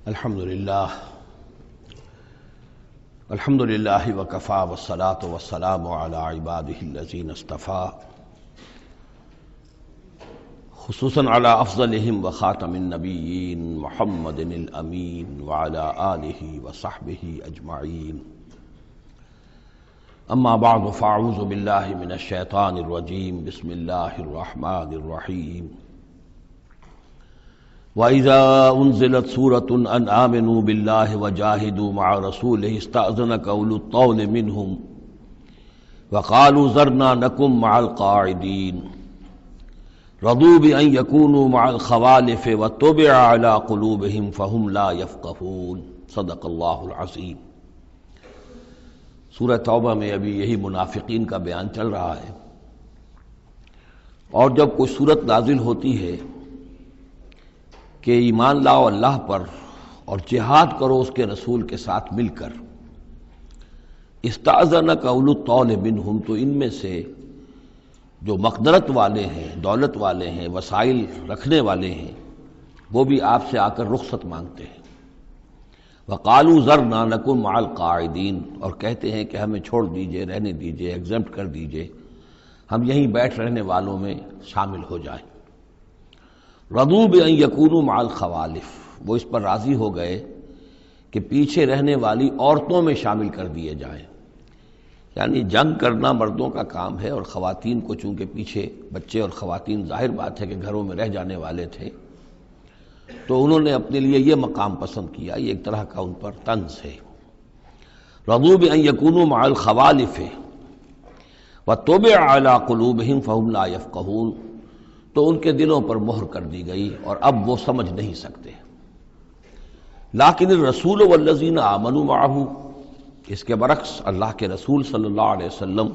الحمدللہ وکفی والصلاة والسلام علی عبادہ الذین اصطفیٰ خصوصاً علی افضلہم وخاتم النبیین محمد الامین وعلی آلہ وصحبہ اجمعین اما بعد فاعوذ باللہ من الشیطان الرجیم بسم اللہ الرحمن الرحیم وَإِذَا أُنزِلَتْ سُورَةٌ أَنْ آمِنُوا بِاللَّهِ وَجَاهِدُوا مَعَ رَسُولِهِ اسْتَأْذَنَكَ أُولُو الطَّوْلِ مِنْهُمْ وَقَالُوا ذَرْنَا نَكُن مَعَ الْقَاعِدِينَ رَضُوا بِأَنْ يَكُونُوا مَعَ الْخَوَالِفِ وَطُبِعَ عَلَى قُلُوبِهِمْ فَهُمْ لَا يَفْقَهُونَ صدق اللہ العظیم۔ سورہ توبہ میں ابھی یہی منافقین کا بیان چل رہا ہے، اور جب کوئی صورت نازل ہوتی ہے کہ ایمان لاؤ اللہ پر اور جہاد کرو اس کے رسول کے ساتھ مل کر، استأذنک اولو الطول منہم، تو ان میں سے جو مقدرت والے ہیں، دولت والے ہیں، وسائل رکھنے والے ہیں، وہ بھی آپ سے آ کر رخصت مانگتے ہیں۔ وقالوا ذرنا نکن مع القاعدین، اور کہتے ہیں کہ ہمیں چھوڑ دیجئے، رہنے دیجئے، ایگزمپٹ کر دیجئے، ہم یہیں بیٹھ رہنے والوں میں شامل ہو جائیں۔ رضوا بأن یکونوا مع الخوالف، وہ اس پر راضی ہو گئے کہ پیچھے رہنے والی عورتوں میں شامل کر دیے جائیں، یعنی جنگ کرنا مردوں کا کام ہے، اور خواتین کو چونکہ پیچھے بچے اور خواتین ظاہر بات ہے کہ گھروں میں رہ جانے والے تھے، تو انہوں نے اپنے لیے یہ مقام پسند کیا، یہ ایک طرح کا ان پر طنز ہے۔ رضوا بأن یکونوا مع الخوالف وطبع علی قلوبہم فہم لا یفقہون، تو ان کے دلوں پر مہر کر دی گئی اور اب وہ سمجھ نہیں سکتے۔ لیکن الرسول والذین آمنوا معہ، اس کے برعکس اللہ کے رسول صلی اللہ علیہ وسلم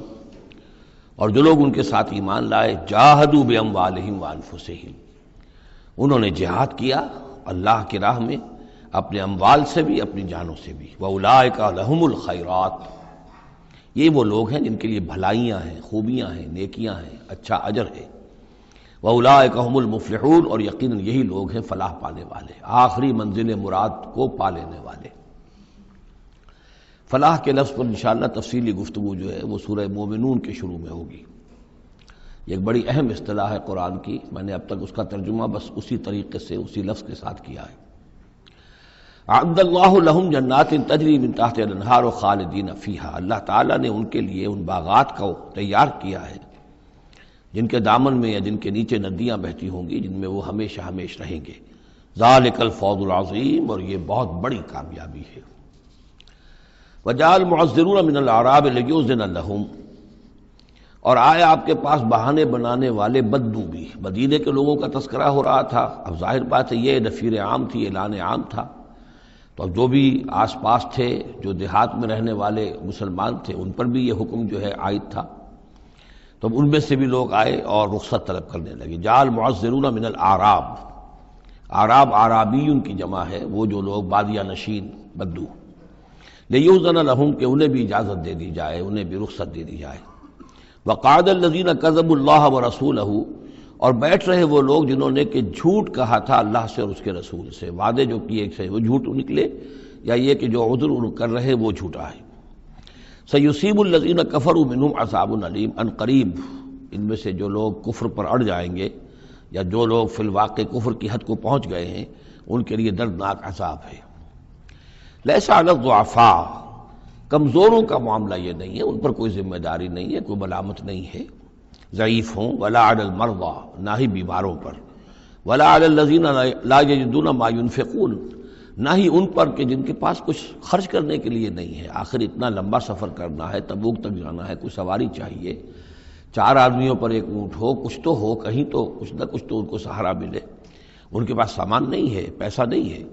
اور جو لوگ ان کے ساتھ ایمان لائے، جاہدوا باموالہم وانفسہم، انہوں نے جہاد کیا اللہ کی راہ میں، اپنے اموال سے بھی، اپنی جانوں سے بھی۔ واولئک لہم الخیرات، یہ وہ لوگ ہیں جن کے لیے بھلائیاں ہیں، خوبیاں ہیں، نیکیاں ہیں، اچھا اجر ہے۔ وَأُولَٰئِكَ هُمُ الْمُفْلِحُونَ، اور یقیناً یہی لوگ ہیں فلاح پانے والے، آخری منزل مراد کو پا لینے والے۔ فلاح کے لفظ پر انشاءاللہ تفصیلی گفتگو جو ہے وہ سورہ مومنون کے شروع میں ہوگی۔ یہ ایک بڑی اہم اصطلاح ہے قرآن کی، میں نے اب تک اس کا ترجمہ بس اسی طریقے سے اسی لفظ کے ساتھ کیا ہے۔ اعد اللہ لہم جنات تجری من تحتہا الانہار خالدین فیہا، اللہ تعالیٰ نے ان کے لیے ان باغات کو تیار کیا ہے جن کے دامن میں یا جن کے نیچے ندیاں بہتی ہوں گی، جن میں وہ ہمیشہ ہمیش رہیں گے۔ ذالک الفوز العظیم، اور یہ بہت بڑی کامیابی ہے۔ وجاء المعذرون من الاعراب لیؤذن لہم، اور آئے آپ کے پاس بہانے بنانے والے بدو بھی، مدینے کے لوگوں کا تذکرہ ہو رہا تھا، اب ظاہر بات ہے یہ نفیر عام تھی، اعلان عام تھا، تو اب جو بھی آس پاس تھے، جو دیہات میں رہنے والے مسلمان تھے، ان پر بھی یہ حکم جو ہے عائد تھا، تو ان میں سے بھی لوگ آئے اور رخصت طلب کرنے لگے۔ جاء المعذرون من الاعراب، اعراب اعرابیون کی جمع ہے، وہ جو لوگ بادیہ نشین بدو، لیؤذن لہم، کہ انہیں بھی اجازت دے دی جائے، انہیں بھی رخصت دے دی جائے۔ وقعد الذین کذبوا اللہ ورسولہ، اور بیٹھ رہے وہ لوگ جنہوں نے کہ جھوٹ کہا تھا اللہ سے اور اس کے رسول سے، وعدے جو کیے تھے وہ جھوٹ نکلے، یا یہ کہ جو عذر کر رہے وہ جھوٹا ہے۔ سیصیب الذین کفروا منہم عذاب علیم، ان قریب ان میں سے جو لوگ کفر پر اڑ جائیں گے، یا جو لوگ فی الواقع کفر کی حد کو پہنچ گئے ہیں، ان کے لیے دردناک عذاب ہے۔ لیس علی الضعفاء، کمزوروں کا معاملہ یہ نہیں ہے، ان پر کوئی ذمہ داری نہیں ہے، کوئی ملامت نہیں ہے، ضعیف ہوں، ولا علی المرضى، نہ ہی بیماروں پر، ولا علی الذین لا یجدون ما ينفقون، نہ ہی ان پر کہ جن کے پاس کچھ خرچ کرنے کے لیے نہیں ہے۔ آخر اتنا لمبا سفر کرنا ہے، تبوک تک جانا ہے، کوئی سواری چاہیے، 4 آدمیوں پر ایک اونٹ ہو، کچھ تو ہو، کہیں تو کچھ نہ کچھ تو ان کو سہارا ملے، ان کے پاس سامان نہیں ہے، پیسہ نہیں ہے۔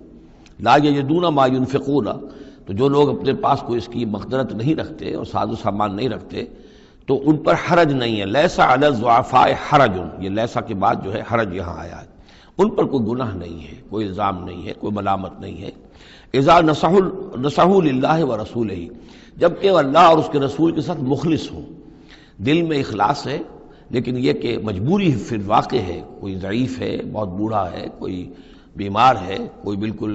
لا یجدون ما ينفقون، تو جو لوگ اپنے پاس کوئی اس کی مقدرت نہیں رکھتے اور ساز و سامان نہیں رکھتے، تو ان پر حرج نہیں ہے۔ لیس علی الضعفاء حرج، یہ لیسا کے بعد جو ہے حرج یہاں آیا ہے، ان پر کوئی گناہ نہیں ہے، کوئی الزام نہیں ہے، کوئی ملامت نہیں ہے۔ اذا نصحوا للہ ورسولہ، جبکہ اللہ اور اس کے رسول کے ساتھ مخلص ہوں، دل میں اخلاص ہے، لیکن یہ کہ مجبوری فی الواقع ہے، کوئی ضعیف ہے، بہت بوڑھا ہے، کوئی بیمار ہے، کوئی بالکل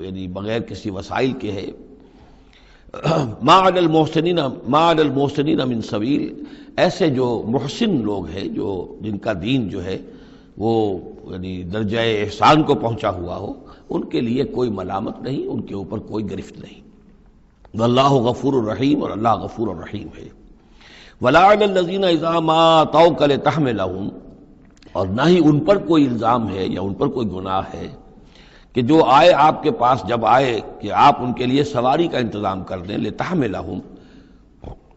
یعنی بغیر کسی وسائل کے ہے، ما علی المحسنین من سبیل، ایسے جو محسن لوگ ہیں، جو جن کا دین جو ہے وہ یعنی درجہ احسان کو پہنچا ہوا ہو، ان کے لیے کوئی ملامت نہیں، ان کے اوپر کوئی گرفت نہیں۔ واللہ غفور الرحیم، اور اللہ غفور الرحیم ہے۔ ولا علی الذین اذا ما اتوک لتحملہم، اور نہ ہی ان پر کوئی الزام ہے یا ان پر کوئی گناہ ہے کہ جو آئے آپ کے پاس، جب آئے کہ آپ ان کے لیے سواری کا انتظام کر دیں، لتحملہم،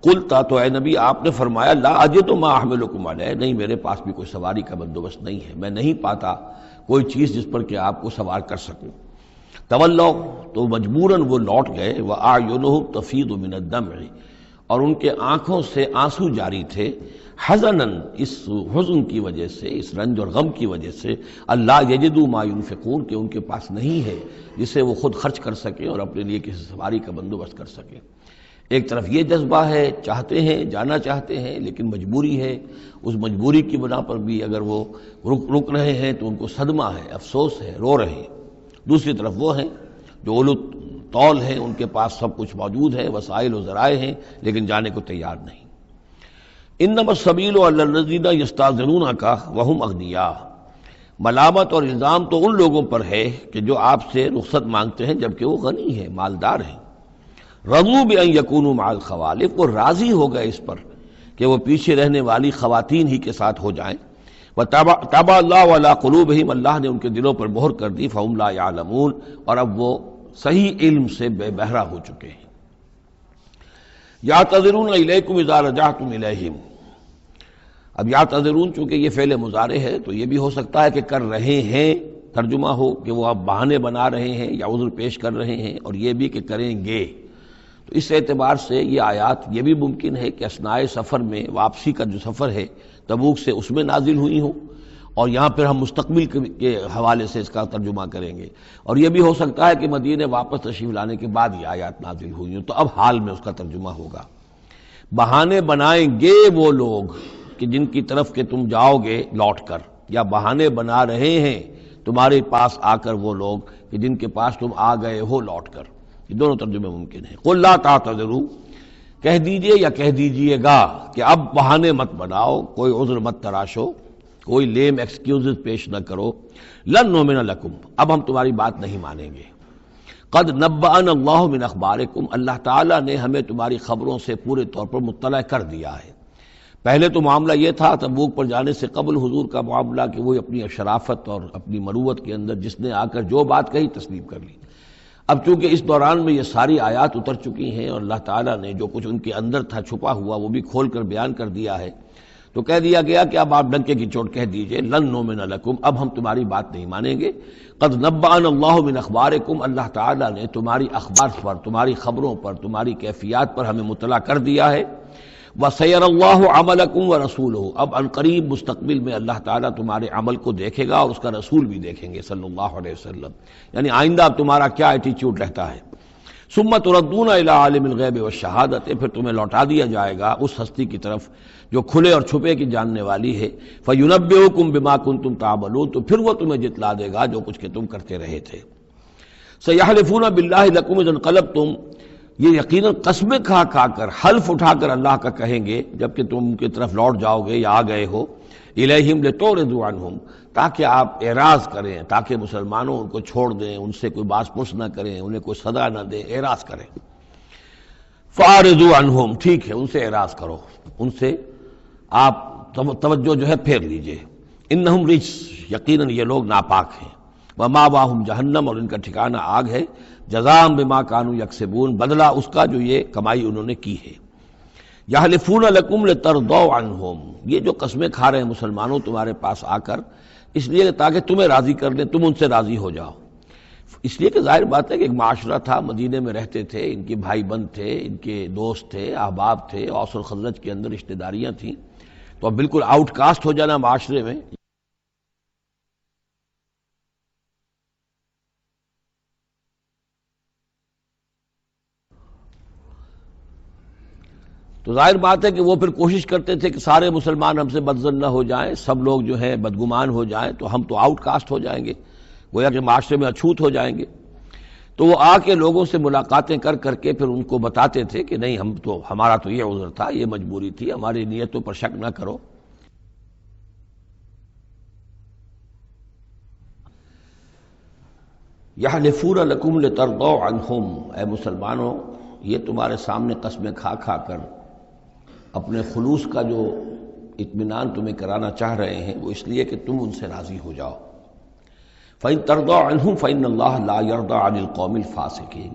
قلتا، تو اے نبی آپ نے فرمایا، لا اجد ما احملکم علیہ، نہیں میرے پاس بھی کوئی سواری کا بندوبست نہیں ہے، میں نہیں پاتا کوئی چیز جس پر کہ آپ کو سوار کر سکوں۔ تولوا، تو مجبوراً وہ لوٹ گئے، واعینہم تفیض من الدمع، اور ان کے آنکھوں سے آنسو جاری تھے، حزناً، اس حزن کی وجہ سے، اس رنج اور غم کی وجہ سے، اللہ یجدوا ما ينفقون، کہ ان کے پاس نہیں ہے جسے وہ خود خرچ کر سکیں اور اپنے لیے کسی سواری کا بندوبست کر سکیں۔ ایک طرف یہ جذبہ ہے، چاہتے ہیں، جانا چاہتے ہیں، لیکن مجبوری ہے، اس مجبوری کی بنا پر بھی اگر وہ رک رہے ہیں تو ان کو صدمہ ہے، افسوس ہے، رو رہے ہیں۔ دوسری طرف وہ ہیں جو اولو طول ہیں، ان کے پاس سب کچھ موجود ہے، وسائل و ذرائع ہیں، لیکن جانے کو تیار نہیں۔ انما السبیل علی الذین یستاذنونک وہم اغنیاء، ملامت اور الزام تو ان لوگوں پر ہے کہ جو آپ سے رخصت مانگتے ہیں جبکہ وہ غنی ہیں، مالدار ہیں۔ رضوا بان یکونوا مع الخوالف، وہ راضی ہو گئے اس پر کہ وہ پیچھے رہنے والی خواتین ہی کے ساتھ ہو جائیں۔ وطبع اللہ علی قلوبہم، اللہ نے ان کے دلوں پر مہر کر دی، فہم لا یعلمون، اور اب وہ صحیح علم سے بے بہرہ ہو چکے ہیں۔ یعتذرون الیکم اذا رجعتم الیہم، اب یعتذرون چونکہ یہ فعل مضارع ہے تو یہ بھی ہو سکتا ہے کہ کر رہے ہیں ترجمہ ہو کہ وہ اب بہانے بنا رہے ہیں یا عذر پیش کر رہے ہیں، اور یہ بھی کہ کریں گے۔ تو اس اعتبار سے یہ آیات یہ بھی ممکن ہے کہ اثناء سفر میں، واپسی کا جو سفر ہے تبوک سے، اس میں نازل ہوئی ہوں، اور یہاں پھر ہم مستقبل کے حوالے سے اس کا ترجمہ کریں گے، اور یہ بھی ہو سکتا ہے کہ مدینے واپس تشریف لانے کے بعد یہ آیات نازل ہوئی ہوں، تو اب حال میں اس کا ترجمہ ہوگا۔ بہانے بنائیں گے وہ لوگ کہ جن کی طرف کہ تم جاؤ گے لوٹ کر، یا بہانے بنا رہے ہیں تمہارے پاس آ کر وہ لوگ کہ جن کے پاس تم آ گئے ہو لوٹ کر، یہ دونوں ترجمے ممکن ہیں۔ قل لا تعتذروا، کہہ دیجئے یا کہہ دیجئے گا کہ اب بہانے مت بناؤ، کوئی عذر مت تراشو، کوئی لیم ایکسکیوزز پیش نہ کرو، لن نؤمن لکم، اب ہم تمہاری بات نہیں مانیں گے۔ قد نبأنا اللہ من اخبارکم، اللہ تعالیٰ نے ہمیں تمہاری خبروں سے پورے طور پر مطلع کر دیا ہے۔ پہلے تو معاملہ یہ تھا تبوک پر جانے سے قبل حضور کا معاملہ کہ وہ اپنی شرافت اور اپنی مروت کے اندر جس نے آ کر جو بات کہی تسلیم کر لی۔ اب چونکہ اس دوران میں یہ ساری آیات اتر چکی ہیں اور اللہ تعالیٰ نے جو کچھ ان کے اندر تھا چھپا ہوا وہ بھی کھول کر بیان کر دیا ہے، تو کہہ دیا گیا کہ اب آپ ڈنکے کی چوٹ کہہ دیجئے، لن نؤمن لکم، اب ہم تمہاری بات نہیں مانیں گے۔ قد نبأنا اللہ من اخبارکم، اللہ تعالیٰ نے تمہاری اخبار پر، تمہاری خبروں پر، تمہاری کیفیات پر ہمیں مطلع کر دیا ہے۔ وَسَيَرَ اللَّهُ عَمَلَكُمْ وَرَسُولُهُ، اب عنقریب مستقبل میں اللہ تعالیٰ تمہارے عمل کو دیکھے گا اور اس کا رسول بھی دیکھیں گے صلی اللہ علیہ وسلم، یعنی آئندہ اب تمہارا کیا ایٹیچیوڈ رہتا ہے۔ ثُمَّ تُرَدُّونَ إِلَىٰ عَالِمِ الْغَيْبِ وَالشَّهَادَةِ، پھر تمہیں لوٹا دیا جائے گا اس ہستی کی طرف جو کھلے اور چھپے کی جاننے والی ہے۔ فَيُنَبِّئُكُم بِمَا كُنتُمْ تَعْمَلُونَ، تو پھر وہ تمہیں جتلا دے گا جو کچھ کہ تم کرتے رہے تھے۔ سَيَحْلِفُونَ بِاللَّهِ لَكُمْ إِذَا انقلبتم، یہ یقیناً قسمیں کھا کھا کر، حلف اٹھا کر اللہ کا کہیں گے جب کہ تم ان کی طرف لوٹ جاؤ گے یا آ گئے ہو، الیہم لتعرضوا عنہم، تاکہ آپ اعراض کریں، تاکہ مسلمانوں ان کو چھوڑ دیں، ان سے کوئی باس پرس نہ کریں، انہیں کوئی صدا نہ دیں، اعراض کریں۔ فاعرضوا عنہم، ٹھیک ہے ان سے اعراض کرو، ان سے آپ توجہ جو ہے پھیر لیجئے۔ انہم رجس، یقیناً یہ لوگ ناپاک ہیں۔ ومأواہم جہنم، اور ان کا ٹھکانہ آگ ہے۔ جزاء بما کانوا یکسبون، بدلہ اس کا جو یہ کمائی انہوں نے کی ہے۔ یحلفون لکم لترضوا عنہم، یہ جو قسمیں کھا رہے ہیں مسلمانوں تمہارے پاس آ کر، اس لیے تاکہ تمہیں راضی کر لیں، تم ان سے راضی ہو جاؤ۔ اس لیے کہ ظاہر بات ہے کہ ایک معاشرہ تھا، مدینے میں رہتے تھے، ان کے بھائی بند تھے، ان کے دوست تھے، احباب تھے، اوس اور خزرج کے اندر رشتہ داریاں تھیں، تو اب بالکل آؤٹ کاسٹ ہو جانا معاشرے میں، تو ظاہر بات ہے کہ وہ پھر کوشش کرتے تھے کہ سارے مسلمان ہم سے بدظن نہ ہو جائیں، سب لوگ جو ہیں بدگمان ہو جائیں، تو ہم تو آؤٹ کاسٹ ہو جائیں گے۔ گویا کہ معاشرے میں اچھوت ہو جائیں گے۔ تو وہ آ کے لوگوں سے ملاقاتیں کر کر کے پھر ان کو بتاتے تھے کہ نہیں، ہمارا تو یہ عذر تھا، یہ مجبوری تھی، ہماری نیتوں پر شک نہ کرو۔ یحلفون لکم لترضوا عنہم، اے مسلمانوں یہ تمہارے سامنے قسمیں کھا کھا کر اپنے خلوص کا جو اطمینان تمہیں کرانا چاہ رہے ہیں وہ اس لیے کہ تم ان سے راضی ہو جاؤ۔ فَإِن تَرْضَوْا عَنْهُمْ فَإِنَّ اللَّهَ لَا يَرْضَىٰ عَنِ الْقَوْمِ الْفَاسِقِينَ،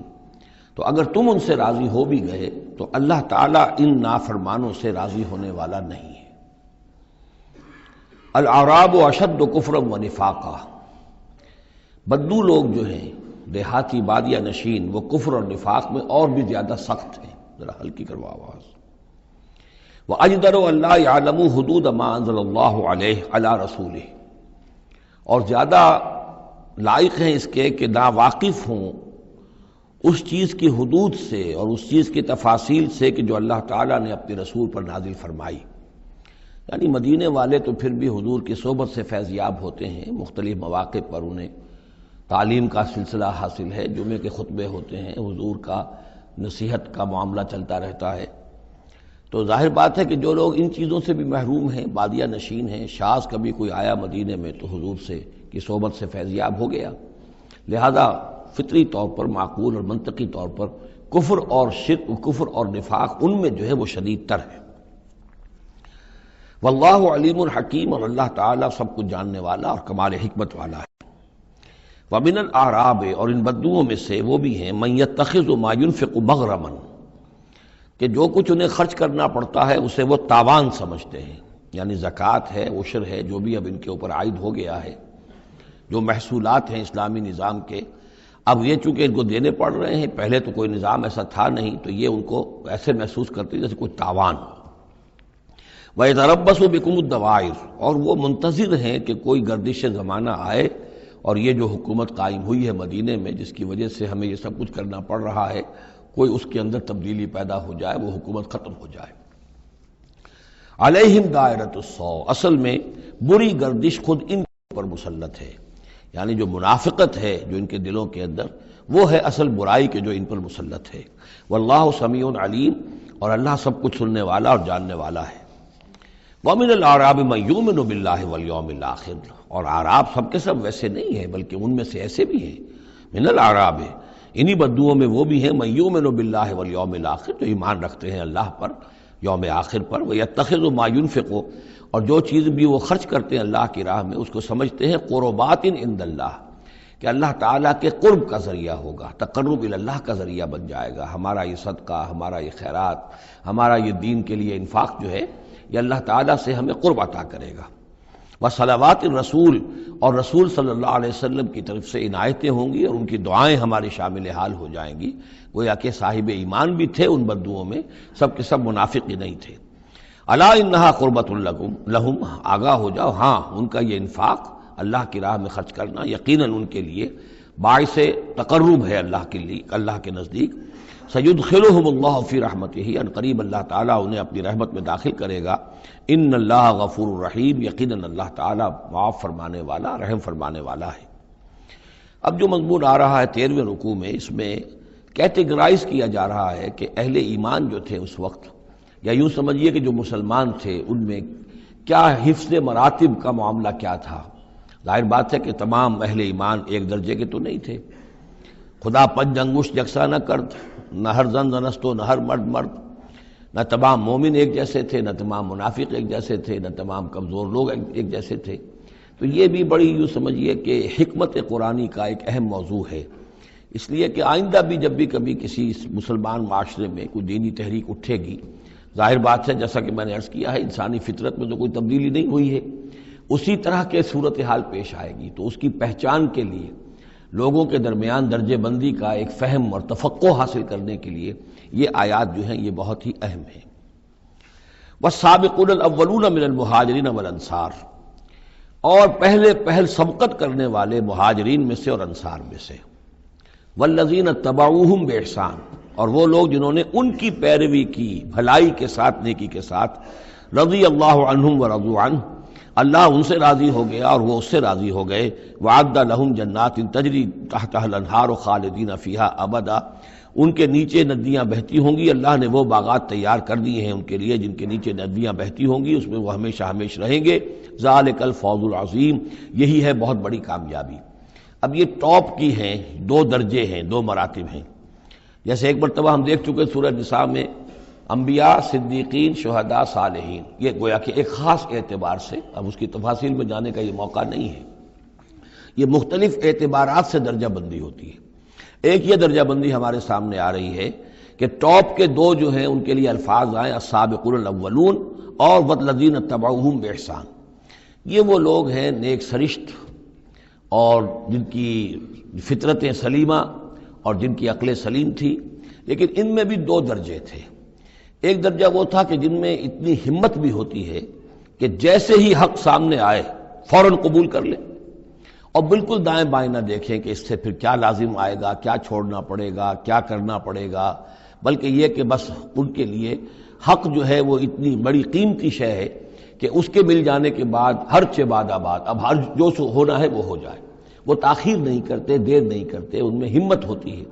تو اگر تم ان سے راضی ہو بھی گئے تو اللہ تعالیٰ ان نافرمانوں سے راضی ہونے والا نہیں ہے۔ الْأَعْرَابُ أَشَدُّ كُفْرًا وَنِفَاقًا، بدو لوگ جو ہیں دیہاتی بادیہ نشین وہ کفر اور نفاق میں اور بھی زیادہ سخت ہیں۔ ذرا ہلکی کرو آواز۔ وَأَجْدَرُ أَن لَّا يَعْلَمُوا حُدُودَ مَا أَنزَلَ اللَّهُ عَلَيْهِ عَلَىٰ رَسُولِهِ، اور زیادہ لائق ہیں اس کے کہ نا واقف ہوں اس چیز کی حدود سے اور اس چیز کی تفاصیل سے کہ جو اللہ تعالیٰ نے اپنے رسول پر نازل فرمائی۔ یعنی مدینے والے تو پھر بھی حضور کی صحبت سے فیض یاب ہوتے ہیں، مختلف مواقع پر انہیں تعلیم کا سلسلہ حاصل ہے، جمعے کے خطبے ہوتے ہیں، حضور کا نصیحت کا معاملہ چلتا رہتا ہے۔ تو ظاہر بات ہے کہ جو لوگ ان چیزوں سے بھی محروم ہیں، بادیہ نشین ہیں، شاذ کبھی کوئی آیا مدینے میں تو حضور سے کی صحبت سے فیضیاب ہو گیا، لہذا فطری طور پر، معقول اور منطقی طور پر کفر اور شرک، کفر اور نفاق ان میں جو ہے وہ شدید تر ہے۔ واللہ علیم الحکیم، اور اللہ تعالیٰ سب کچھ جاننے والا اور کمال حکمت والا ہے۔ ومن الاعراب، اور ان بدوؤں میں سے وہ بھی ہیں، من یتخذ ما ينفق مغرما، کہ جو کچھ انہیں خرچ کرنا پڑتا ہے اسے وہ تاوان سمجھتے ہیں، یعنی زکوٰۃ ہے، عشر ہے، جو بھی اب ان کے اوپر عائد ہو گیا ہے، جو محصولات ہیں اسلامی نظام کے، اب یہ چونکہ ان کو دینے پڑ رہے ہیں، پہلے تو کوئی نظام ایسا تھا نہیں، تو یہ ان کو ایسے محسوس کرتے جیسے کوئی تاوان ہو۔ وَيَتَرَبَّصُ بِكُمُ الدَّوَائِرَ، اور وہ منتظر ہیں کہ کوئی گردش زمانہ آئے اور یہ جو حکومت قائم ہوئی ہے مدینے میں، جس کی وجہ سے ہمیں یہ سب کچھ کرنا پڑ رہا ہے، کوئی اس کے اندر تبدیلی پیدا ہو جائے، وہ حکومت ختم ہو جائے۔ علیہم دائرۃ السوء، اصل میں بری گردش خود ان پر مسلط ہے، یعنی جو منافقت ہے جو ان کے دلوں کے اندر، وہ ہے اصل برائی کے جو ان پر مسلط ہے۔ واللہ سمیع علیم، اور اللہ سب کچھ سننے والا اور جاننے والا ہے۔ وَمِنَ الْأَعْرَابِ مَن يُؤْمِنُ بِاللَّهِ وَالْيَوْمِ الْآخِرِ، اور اعراب سب کے سب ویسے نہیں ہیں، بلکہ ان میں سے ایسے بھی ہیں۔ من الاعراب، انہی بدوؤں میں وہ بھی ہیں، من یؤمن باللہ والیوم الآخر، جو ایمان رکھتے ہیں اللہ پر، یوم آخر پر۔ ویتخذ ما ینفق، اور جو چیز بھی وہ خرچ کرتے ہیں اللہ کی راہ میں اس کو سمجھتے ہیں قربات عند اللہ، کہ اللہ تعالیٰ کے قرب کا ذریعہ ہوگا، تقرب الی اللہ کا ذریعہ بن جائے گا۔ ہمارا یہ صدقہ، ہمارا یہ خیرات، ہمارا یہ دین کے لیے انفاق جو ہے، یہ اللہ تعالیٰ سے ہمیں قرب عطا کرے گا۔ وصلوات الرسول، اور رسول صلی اللہ علیہ وسلم کی طرف سے عنایتیں ہوں گی اور ان کی دعائیں ہماری شامل حال ہو جائیں گی۔ گویا کہ صاحب ایمان بھی تھے ان بدوؤں میں، سب کے سب منافق ہی نہیں تھے۔ الا انہا قربۃ لہم، آگاہ ہو جاؤ، ہاں ان کا یہ انفاق، اللہ کی راہ میں خرچ کرنا، یقیناً ان کے لیے باعث تقرب ہے اللہ کے لیے، اللہ کے نزدیک۔ سیدخلہم اللہ فی رحمتہ، ان قریب اللہ تعالیٰ انہیں اپنی رحمت میں داخل کرے گا۔ ان اللہ غفور الرحیم، یقیناً اللہ تعالیٰ معاف فرمانے والا، رحم فرمانے والا ہے۔ اب جو مضمون آ رہا ہے 13ویں رکوع میں، اس میں کیٹیگرائز کیا جا رہا ہے کہ اہل ایمان جو تھے اس وقت، یا یوں سمجھیے کہ جو مسلمان تھے ان میں کیا حفظ مراتب کا معاملہ کیا تھا۔ ظاہر بات ہے کہ تمام اہل ایمان ایک درجے کے تو نہیں تھے، خدا پنج انگشت یکساں نہ کرد، نہ ہر زن زنستو، نہ ہر مرد مرد، نہ تمام مومن ایک جیسے تھے، نہ تمام منافق ایک جیسے تھے، نہ تمام کمزور لوگ ایک جیسے تھے۔ تو یہ بھی بڑی یوں سمجھیے کہ حکمت قرآنی کا ایک اہم موضوع ہے، اس لیے کہ آئندہ بھی جب بھی کبھی کسی مسلمان معاشرے میں کوئی دینی تحریک اٹھے گی، ظاہر بات ہے جیسا کہ میں نے عرض کیا ہے انسانی فطرت میں تو کوئی تبدیلی نہیں ہوئی ہے، اسی طرح کے صورتحال پیش آئے گی، تو اس کی پہچان کے لیے لوگوں کے درمیان درجے بندی کا ایک فہم اور تفقع حاصل کرنے کے لیے یہ آیات جو ہیں یہ بہت ہی اہم ہیں۔ والسابقون الاولون من المہاجرین والانصار، اور پہل سبقت کرنے والے مہاجرین میں سے اور انصار میں سے، والذین اتبعوہم بإحسان، اور وہ لوگ جنہوں نے ان کی پیروی کی بھلائی کے ساتھ، نیکی کے ساتھ، رضی اللہ عنہم ورضوا عنہ، اللہ ان سے راضی ہو گیا اور وہ اس سے راضی ہو گئے. وعد لہم جنات تجری تحتها الانہار خالدین فیہا ابدا، ان کے نیچے ندیاں بہتی ہوں گی. اللہ نے وہ باغات تیار کر دیے ہیں ان کے لیے جن کے نیچے ندیاں بہتی ہوں گی، اس میں وہ ہمیشہ ہمیشہ رہیں گے. ذالک الفوز العظیم، یہی ہے بہت بڑی کامیابی. اب یہ ٹاپ کی ہیں، دو درجے ہیں، دو مراتب ہیں. جیسے ایک مرتبہ ہم دیکھ چکے سورہ نساء میں انبیاء، صدیقین، شہداء، صالحین، یہ گویا کہ ایک خاص اعتبار سے، اب اس کی تفاصیل میں جانے کا یہ موقع نہیں ہے، یہ مختلف اعتبارات سے درجہ بندی ہوتی ہے. ایک یہ درجہ بندی ہمارے سامنے آ رہی ہے کہ ٹاپ کے دو جو ہیں ان کے لیے الفاظ آئیں السابقون الاولون اور والذین اتبعوہم باحسان. یہ وہ لوگ ہیں نیک سرشت اور جن کی فطرتیں سلیمہ اور جن کی عقل سلیم تھی، لیکن ان میں بھی دو درجے تھے. ایک درجہ وہ تھا کہ جن میں اتنی ہمت بھی ہوتی ہے کہ جیسے ہی حق سامنے آئے فوراً قبول کر لیں اور بالکل دائیں بائیں نہ دیکھیں کہ اس سے پھر کیا لازم آئے گا، کیا چھوڑنا پڑے گا، کیا کرنا پڑے گا، بلکہ یہ کہ بس ان کے لیے حق جو ہے وہ اتنی بڑی قیمتی شے ہے کہ اس کے مل جانے کے بعد ہر چہ بعد آباد، اب ہر جو ہونا ہے وہ ہو جائے. وہ تاخیر نہیں کرتے، دیر نہیں کرتے، ان میں ہمت ہوتی ہے.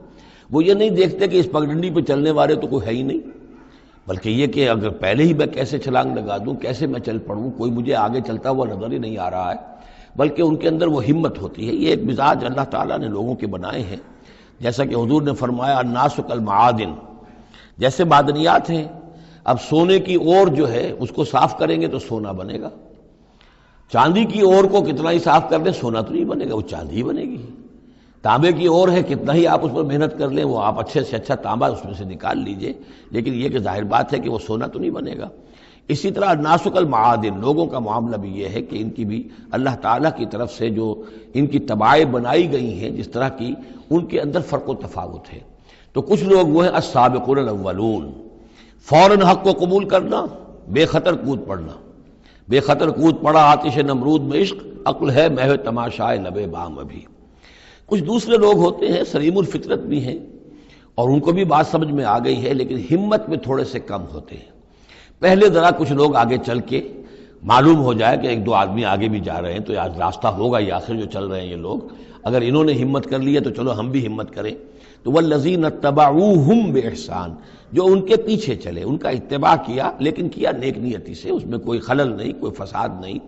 وہ یہ نہیں دیکھتے کہ اس پگڈنڈی پہ چلنے والے تو کوئی ہے ہی نہیں، بلکہ یہ کہ اگر پہلے ہی میں کیسے چھلانگ لگا دوں، کیسے میں چل پڑوں، کوئی مجھے آگے چلتا ہوا نظر ہی نہیں آ رہا ہے، بلکہ ان کے اندر وہ ہمت ہوتی ہے. یہ ایک مزاج اللہ تعالیٰ نے لوگوں کے بنائے ہیں. جیسا کہ حضور نے فرمایا الناس کالمعادن، جیسے معدنیات ہیں. اب سونے کی اور جو ہے اس کو صاف کریں گے تو سونا بنے گا، چاندی کی اور کو کتنا ہی صاف کر لیں سونا تو نہیں بنے گا، وہ چاندی ہی بنے گی. تانبے کی اور ہے، کتنا ہی آپ اس پر محنت کر لیں وہ آپ اچھے سے اچھا تانبا اس میں سے نکال لیجئے، لیکن یہ کہ ظاہر بات ہے کہ وہ سونا تو نہیں بنے گا. اسی طرح الناس کالمعادن، لوگوں کا معاملہ بھی یہ ہے کہ ان کی بھی اللہ تعالیٰ کی طرف سے جو ان کی طباعیں بنائی گئی ہیں جس طرح کی، ان کے اندر فرق و تفاوت ہے. تو کچھ لوگ وہ ہیں السابقون الاولون، فوراً حق کو قبول کرنا، بے خطر کود پڑنا. بے خطر کود پڑا آتش نمرود میں عشق، عقل ہے محو تماشائے لبے بام ابھی. کچھ دوسرے لوگ ہوتے ہیں سلیم الفطرت بھی ہیں اور ان کو بھی بات سمجھ میں آ گئی ہے، لیکن ہمت میں تھوڑے سے کم ہوتے ہیں. پہلے ذرا کچھ لوگ آگے چل کے معلوم ہو جائے کہ ایک دو آدمی آگے بھی جا رہے ہیں تو آج راستہ ہوگا، یہ آخر جو چل رہے ہیں یہ لوگ، اگر انہوں نے ہمت کر لی ہے تو چلو ہم بھی ہمت کریں. تو والذین اتبعوہم باحسان، جو ان کے پیچھے چلے، ان کا اتباع کیا، لیکن کیا نیک نیتی سے، اس میں کوئی خلل نہیں، کوئی فساد نہیں.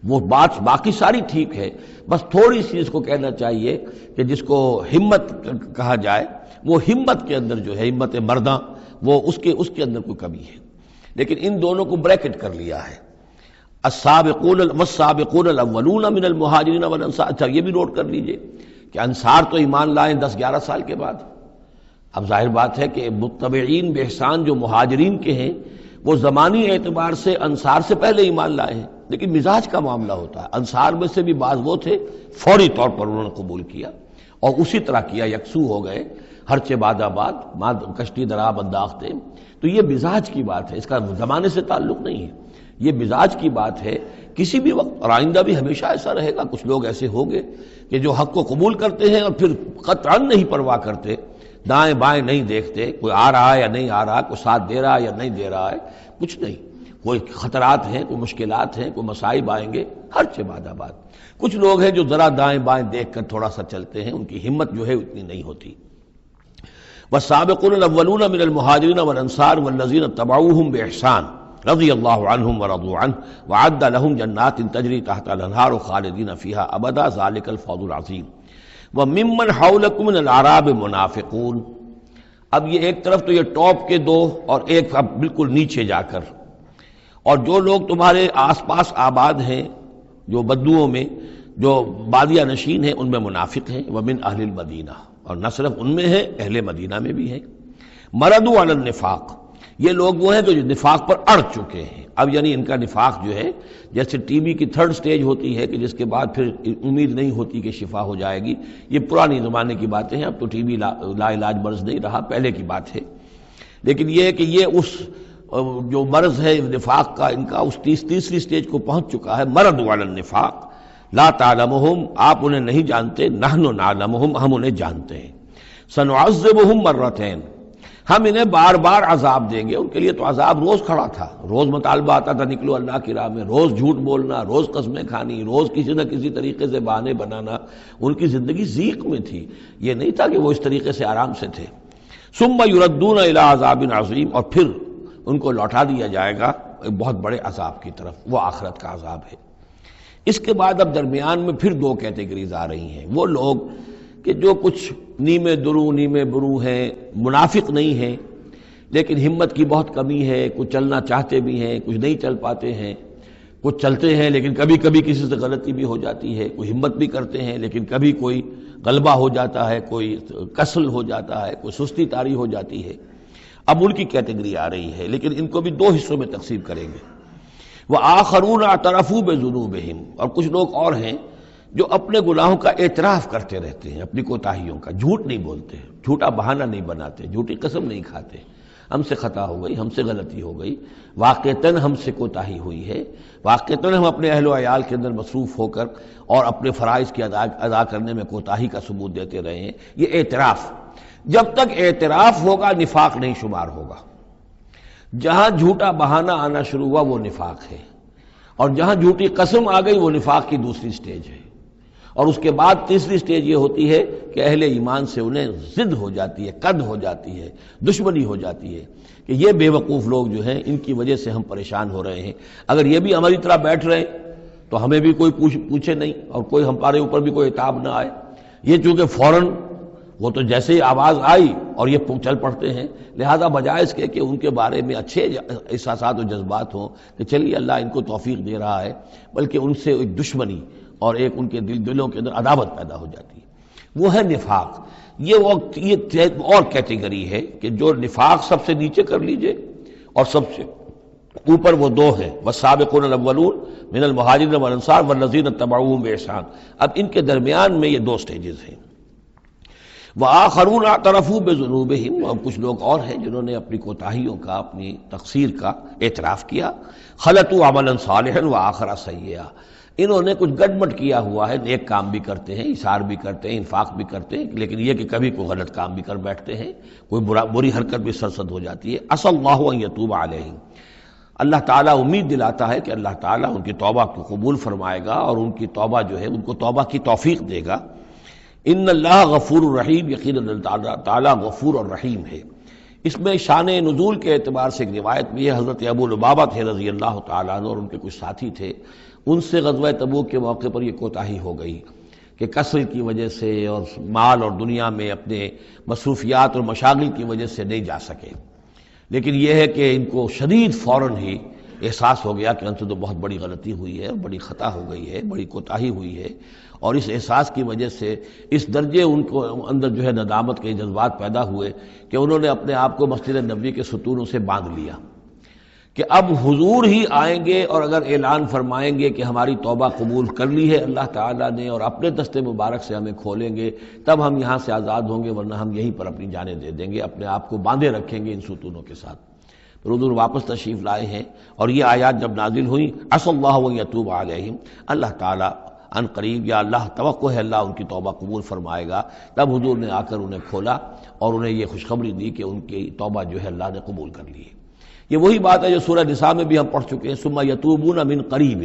وہ بات باقی ساری ٹھیک ہے، بس تھوڑی سی اس کو کہنا چاہیے کہ جس کو ہمت کہا جائے، وہ ہمت کے اندر جو ہے ہمت مرداں، وہ اس کے اندر کوئی کمی ہے. لیکن ان دونوں کو بریکٹ کر لیا ہے. السابقون والسابقون الاولون من المہاجرین والانصار. اچھا یہ بھی نوٹ کر لیجئے کہ انصار تو ایمان لائیں 10-11 سال کے بعد. اب ظاہر بات ہے کہ متبعین باحسان جو مہاجرین کے ہیں وہ زمانی اعتبار سے انصار سے پہلے ایمان لائے ہیں، لیکن مزاج کا معاملہ ہوتا ہے. انصار میں سے بھی بعض وہ تھے فوری طور پر انہوں نے قبول کیا اور اسی طرح کیا، یکسو ہو گئے، ہر چہ بعد آباد کشتی درآب انداختے. تو یہ مزاج کی بات ہے، اس کا زمانے سے تعلق نہیں ہے، یہ مزاج کی بات ہے. کسی بھی وقت اور آئندہ بھی ہمیشہ ایسا رہے گا. کچھ لوگ ایسے ہوں گے کہ جو حق کو قبول کرتے ہیں اور پھر قطعاً نہیں پرواہ کرتے، دائیں بائیں نہیں دیکھتے، کوئی آ رہا ہے یا نہیں آ رہا، کوئی ساتھ دے رہا ہے یا نہیں دے رہا ہے، کچھ نہیں. کوئی خطرات ہیں، کوئی مشکلات ہیں، کوئی مصائب آئیں گے، ہر چہ بعد آباد. کچھ لوگ ہیں جو ذرا دائیں بائیں دیکھ کر تھوڑا سا چلتے ہیں، ان کی ہمت جو ہے اتنی نہیں ہوتی. والسابقون الاولون من المہاجرین والانصار والذین اتبعوہم باحسان رضی اللہ عنہم ورضوا عنہ وعد لہم جنات تجری تحت الانہار خالدین فیہا ابدا ذالک الفوز العظیم. وممن حولکم من الاعراب منافقون. اب یہ ایک طرف تو یہ ٹاپ کے دو اور ایک اب بالکل نیچے جا کر، اور جو لوگ تمہارے آس پاس آباد ہیں جو بدوؤں میں، جو بادیہ نشین ہیں، ان میں منافق ہیں. ومن اہل المدینہ، اور نہ صرف ان میں ہے، اہل مدینہ میں بھی ہیں. مردوا علی النفاق، یہ لوگ وہ ہیں جو نفاق پر اڑ چکے ہیں. اب یعنی ان کا نفاق جو ہے جیسے ٹی بی کی 3rd سٹیج ہوتی ہے کہ جس کے بعد پھر امید نہیں ہوتی کہ شفا ہو جائے گی. یہ پرانی زمانے کی باتیں ہیں، اب تو ٹی بی لا علاج مرض نہیں رہا، پہلے کی بات ہے. لیکن یہ ہے کہ یہ اس جو مرض ہے نفاق کا، ان کا اس تیسری سٹیج کو پہنچ چکا ہے. مردوا علی النفاق لا تعلمہم، آپ انہیں نہیں جانتے، نحن نعلمہم، ہم انہیں جانتے ہیں. سنعذبہم مرتین، ہم انہیں بار بار عذاب دیں گے. ان کے لیے تو عذاب روز کھڑا تھا، روز مطالبہ آتا تھا نکلو اللہ کی راہ میں، روز جھوٹ بولنا، روز قسمیں کھانی، روز کسی نہ کسی طریقے سے بہانے بنانا. ان کی زندگی ضیق میں تھی، یہ نہیں تھا کہ وہ اس طریقے سے آرام سے تھے. ثم یردون الی عذاب عظیم، اور پھر ان کو لوٹا دیا جائے گا ایک بہت بڑے عذاب کی طرف، وہ آخرت کا عذاب ہے. اس کے بعد اب درمیان میں پھر دو کیٹیگریز آ رہی ہیں. وہ لوگ کہ جو کچھ نیمے درو نیمے برو ہیں، منافق نہیں ہیں لیکن ہمت کی بہت کمی ہے، کچھ چلنا چاہتے بھی ہیں، کچھ نہیں چل پاتے ہیں، کچھ چلتے ہیں لیکن کبھی کبھی کسی سے غلطی بھی ہو جاتی ہے، کوئی ہمت بھی کرتے ہیں لیکن کبھی کوئی غلبہ ہو جاتا ہے، کوئی کسل ہو جاتا ہے، کوئی سستی طاری ہو جاتی ہے. اب ان کی کیٹیگری آ رہی ہے، لیکن ان کو بھی دو حصوں میں تقسیم کریں گے. وآخرون اعترفوا بذنوبہم، اور کچھ لوگ اور ہیں جو اپنے گناہوں کا اعتراف کرتے رہتے ہیں، اپنی کوتاہیوں کا. جھوٹ نہیں بولتے، جھوٹا بہانہ نہیں بناتے، جھوٹی قسم نہیں کھاتے. ہم سے خطا ہو گئی، ہم سے غلطی ہو گئی، واقعتاً ہم سے کوتاہی ہوئی ہے، واقعتاً ہم اپنے اہل و عیال کے اندر مصروف ہو کر اور اپنے فرائض کی ادا کرنے میں کوتاہی کا ثبوت دیتے رہے ہیں. یہ اعتراف، جب تک اعتراف ہوگا نفاق نہیں شمار ہوگا. جہاں جھوٹا بہانہ آنا شروع ہوا وہ نفاق ہے، اور جہاں جھوٹی قسم آ گئی وہ نفاق کی دوسری سٹیج ہے. اور اس کے بعد تیسری سٹیج یہ ہوتی ہے کہ اہل ایمان سے انہیں ضد ہو جاتی ہے، قد ہو جاتی ہے، دشمنی ہو جاتی ہے کہ یہ بے وقوف لوگ جو ہیں ان کی وجہ سے ہم پریشان ہو رہے ہیں. اگر یہ بھی ہماری طرح بیٹھ رہے ہیں تو ہمیں بھی کوئی پوچھے نہیں اور کوئی ہمارے اوپر بھی کوئی عتاب نہ آئے. یہ چونکہ فوراً وہ تو جیسے ہی آواز آئی اور یہ چل پڑتے ہیں، لہذا بجائے اس کے کہ ان کے بارے میں اچھے احساسات و جذبات ہوں کہ چلیے اللہ ان کو توفیق دے رہا ہے، بلکہ ان سے ایک دشمنی اور ایک ان کے دلوں کے اندر عداوت پیدا ہو جاتی ہے. وہ ہے نفاق. یہ اور کیٹیگری ہے کہ جو نفاق سب سے نیچے کر لیجئے اور سب سے اوپر وہ دو ہیں، والسابقون الاولون من المہاجرین والانصار والذین اتبعوہم بإحسان. اب ان کے درمیان میں یہ دو سٹیجز ہیں. وآخرون اعترفوا بذنوبہم، اور کچھ لوگ اور ہیں جنہوں نے اپنی کوتاہیوں کا، اپنی تقصیر کا اعتراف کیا. خلطوا عملا صالحا وآخر سیئا، انہوں نے کچھ گڈمٹ کیا ہوا ہے، نیک کام بھی کرتے ہیں، اثار بھی کرتے ہیں، انفاق بھی کرتے ہیں، لیکن یہ کہ کبھی کوئی غلط کام بھی کر بیٹھتے ہیں، کوئی بری حرکت بھی سرزد ہو جاتی ہے. عسى اللہ ان یتوب علیہم، اللہ تعالیٰ امید دلاتا ہے کہ اللہ تعالیٰ ان کی توبہ کو قبول فرمائے گا اور ان کی توبہ جو ہے ان کو توبہ کی توفیق دے گا. ان اللہ غفور الرحیم، یقیناً اللہ تعالیٰ غفور اور رحیم ہے. اس میں شان نزول کے اعتبار سے ایک روایت بھی ہے. حضرت ابو لبابہ تھے رضی اللہ تعالیٰ عنہ اور ان کے کچھ ساتھی تھے، ان سے غزوہ تبوک کے موقع پر یہ کوتاہی ہو گئی کہ کسل کی وجہ سے اور مال اور دنیا میں اپنے مصروفیات اور مشاغل کی وجہ سے نہیں جا سکے. لیکن یہ ہے کہ ان کو شدید فوراً ہی احساس ہو گیا کہ ان سے تو بہت بڑی غلطی ہوئی ہے، بڑی خطا ہو گئی ہے، بڑی کوتاہی ہوئی ہے. اور اس احساس کی وجہ سے اس درجے ان کو اندر جو ہے ندامت کے جذبات پیدا ہوئے کہ انہوں نے اپنے آپ کو مسجد نبوی کے ستونوں سے باندھ لیا کہ اب حضور ہی آئیں گے اور اگر اعلان فرمائیں گے کہ ہماری توبہ قبول کر لی ہے اللہ تعالیٰ نے اور اپنے دست مبارک سے ہمیں کھولیں گے، تب ہم یہاں سے آزاد ہوں گے، ورنہ ہم یہیں پر اپنی جانیں دے دیں گے، اپنے آپ کو باندھے رکھیں گے ان ستونوں کے ساتھ. پھر حضور واپس تشریف لائے ہیں اور یہ آیات جب نازل ہوئیں، عسى اللہ ان یتوب علیہم، اللہ تعالیٰ ان قریب، یا اللہ توقع ہے اللہ ان کی توبہ قبول فرمائے گا. تب حضور نے آ کر انہیں کھولا اور انہیں یہ خوشخبری دی کہ ان کی توبہ جو ہے اللہ نے قبول کر لی ہے. یہ وہی بات ہے جو سورہ نساء میں بھی ہم پڑھ چکے ہیں. ثم یتوبون من قریب،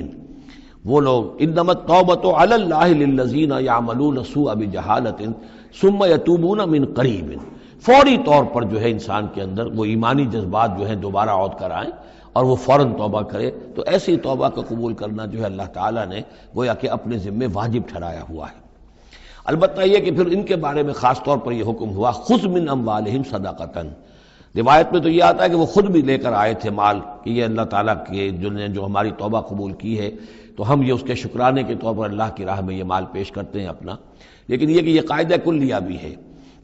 وہ لوگ انما التوبۃ علی اللہ للذین یعملون السوء بجہالۃ ثم یتوبون من قریب، فوری طور پر جو ہے انسان کے اندر وہ ایمانی جذبات جو ہیں دوبارہ عود کر آئیں اور وہ فوراً توبہ کرے. تو ایسی توبہ کا قبول کرنا جو ہے اللہ تعالیٰ نے گویا کہ اپنے ذمے واجب ٹھہرایا ہوا ہے. البتہ یہ کہ پھر ان کے بارے میں خاص طور پر یہ حکم ہوا خذ من اموالہم صدقۃ. روایت میں تو یہ آتا ہے کہ وہ خود بھی لے کر آئے تھے مال کہ یہ اللہ تعالیٰ کے جو ہماری توبہ قبول کی ہے تو ہم یہ اس کے شکرانے کے طور پر اللہ کی راہ میں یہ مال پیش کرتے ہیں اپنا. لیکن یہ کہ یہ قاعدہ کلیہ بھی ہے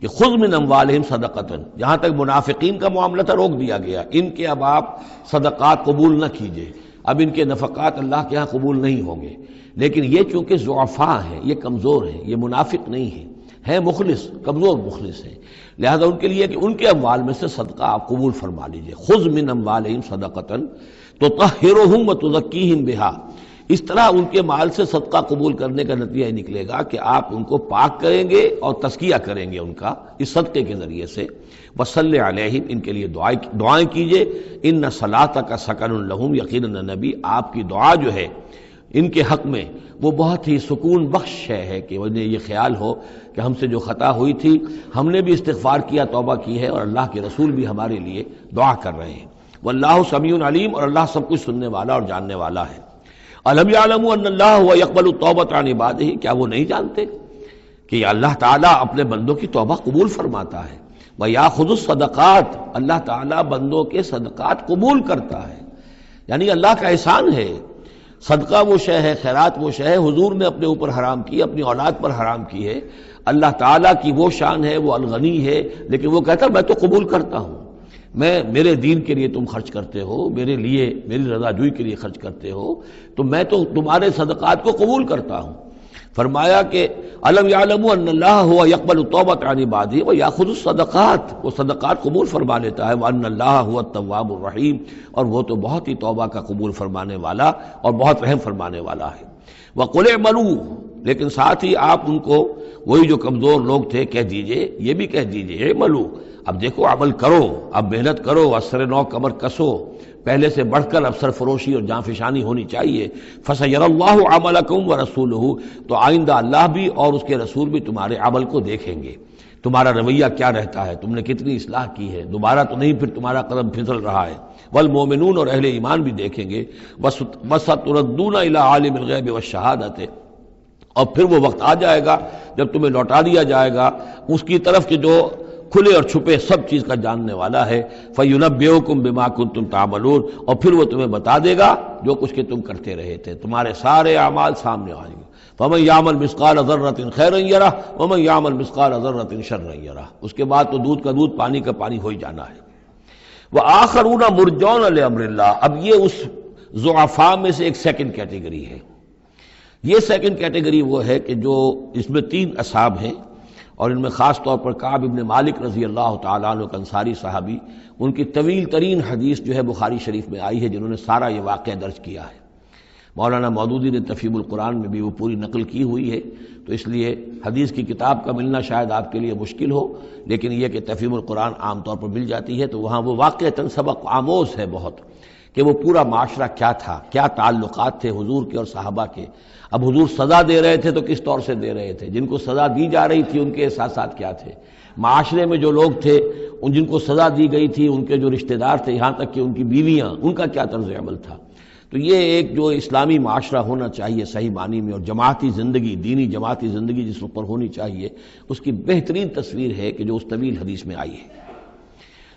کہ خذ من اموالہم صدقۃ، جہاں تک منافقین کا معاملہ تھا روک دیا گیا، ان کے اب آپ صدقات قبول نہ کیجئے، اب ان کے نفقات اللہ کے ہاں قبول نہیں ہوں گے. لیکن یہ چونکہ ضعفاء ہیں، یہ کمزور ہیں، یہ منافق نہیں ہیں مخلص، کمزور مخلص ہیں، لہذا ان کے لیے کہ ان کے اموال میں سے صدقہ آپ قبول فرما لیجئے. خذ من اموالہم صدقۃ تطہرہم وتزکیہم بہا، اس طرح ان کے مال سے صدقہ قبول کرنے کا نتیجہ یہ نکلے گا کہ آپ ان کو پاک کریں گے اور تزکیہ کریں گے ان کا اس صدقے کے ذریعے سے. وصلی علیہم، ان کے لیے دعائیں کیجئے. ان صلاتک سکن لہم، یقیناً نبی آپ کی دعا جو ہے ان کے حق میں وہ بہت ہی سکون بخش ہے کہ انہیں یہ خیال ہو کہ ہم سے جو خطا ہوئی تھی ہم نے بھی استغفار کیا، توبہ کی ہے، اور اللہ کے رسول بھی ہمارے لیے دعا کر رہے ہیں. واللہ سمیع علیم، اور اللہ سب کچھ سننے والا اور جاننے والا ہے. الم یعلموا ان اللہ هو يقبل التوبۃ عن عبادہ، کیا وہ نہیں جانتے کہ اللہ تعالیٰ اپنے بندوں کی توبہ قبول فرماتا ہے. ویاخذ الصدقات، اللہ تعالیٰ بندوں کے صدقات قبول کرتا ہے. یعنی اللہ کا احسان ہے. صدقہ وہ شے ہے، خیرات وہ شے ہے حضور نے اپنے اوپر حرام کی، اپنی اولاد پر حرام کی ہے. اللہ تعالیٰ کی وہ شان ہے، وہ الغنی ہے، لیکن وہ کہتا ہے میں تو قبول کرتا ہوں. میرے دین کے لیے تم خرچ کرتے ہو، میرے لیے میری رضا جوئی کے لیے خرچ کرتے ہو، تو میں تو تمہارے صدقات کو قبول کرتا ہوں. فرمایا کہ الم یعلموا ان اللہ هو يقبل التوبۃ عن عبادہ ويأخذ الصدقات، وہ صدقات قبول فرما لیتا ہے. وان اللہ هو التواب الرحیم، اور وہ تو بہت ہی توبہ کا قبول فرمانے والا اور بہت رحم فرمانے والا ہے. وقل اعملوا، لیکن ساتھ ہی آپ ان کو وہی جو کمزور لوگ تھے کہہ دیجئے، یہ بھی کہہ دیجئے اعملوا، اب دیکھو عمل کرو، اب محنت کرو، اثر نو کمر کسو، پہلے سے بڑھ کر اب سرفروشی اور جانفشانی ہونی چاہیے. فَسَيَرَى اللَّهُ عَمَلَكُمْ وَرَسُولُهُ، تو آئندہ اللہ بھی اور اس کے رسول بھی تمہارے عمل کو دیکھیں گے، تمہارا رویہ کیا رہتا ہے، تم نے کتنی اصلاح کی ہے، دوبارہ تو نہیں پھر تمہارا قدم پھسل رہا ہے. والمومنون، اور اہل ایمان بھی دیکھیں گے. وَسَتُرَدُّونَ إِلَىٰ عَالِمِ الْغَيْبِ وَالشَّهَادَةِ، اور پھر وہ وقت آ جائے گا جب تمہیں لوٹا دیا جائے گا اس کی طرف کہ جو کھلے اور چھپے سب چیز کا جاننے والا ہے. فَيُنَبِّئُكُم بِمَا كُنتُمْ تَعْمَلُونَ، اور پھر وہ تمہیں بتا دے گا جو کچھ کہ تم کرتے رہے تھے، تمہارے سارے اعمال سامنے آئیں گے. فَمَن يَعْمَلْ مِثْقَالَ ذَرَّةٍ خَيْرًا يَرَهُ وَمَن يَعْمَلْ مِثْقَالَ ذَرَّةٍ شَرًّا يَرَهُ. اس کے بعد تو دودھ کا دودھ پانی کا پانی ہو ہی جانا ہے. وَآخَرُونَ مُرْجَوْنَ لِأَمْرِ اللَّهِ، اب یہ اس ضعفاء میں سے ایک سیکنڈ کیٹیگری ہے. یہ سیکنڈ کیٹیگری وہ ہے کہ جو اس میں 3 اصحاب ہیں، اور ان میں خاص طور پر کعب ابن مالک رضی اللہ تعالیٰ عنہ کا انصاری صحابی، ان کی طویل ترین حدیث جو ہے بخاری شریف میں آئی ہے، جنہوں نے سارا یہ واقعہ درج کیا ہے. مولانا مودودی نے تفہیم القرآن میں بھی وہ پوری نقل کی ہوئی ہے، تو اس لیے حدیث کی کتاب کا ملنا شاید آپ کے لیے مشکل ہو، لیکن یہ کہ تفہیم القرآن عام طور پر مل جاتی ہے، تو وہاں وہ واقعتاً سبق آموز ہے بہت، کہ وہ پورا معاشرہ کیا تھا، کیا تعلقات تھے حضور کے اور صحابہ کے. اب حضور سزا دے رہے تھے تو کس طور سے دے رہے تھے، جن کو سزا دی جا رہی تھی ان کے احساسات کیا تھے، معاشرے میں جو لوگ تھے ان جن کو سزا دی گئی تھی ان کے جو رشتہ دار تھے، یہاں تک کہ ان کی بیویاں، ان کا کیا طرز عمل تھا. تو یہ ایک جو اسلامی معاشرہ ہونا چاہیے صحیح معنی میں، اور جماعتی زندگی، دینی جماعتی زندگی جس پر ہونی چاہیے، اس کی بہترین تصویر ہے کہ جو اس طویل حدیث میں آئی ہے.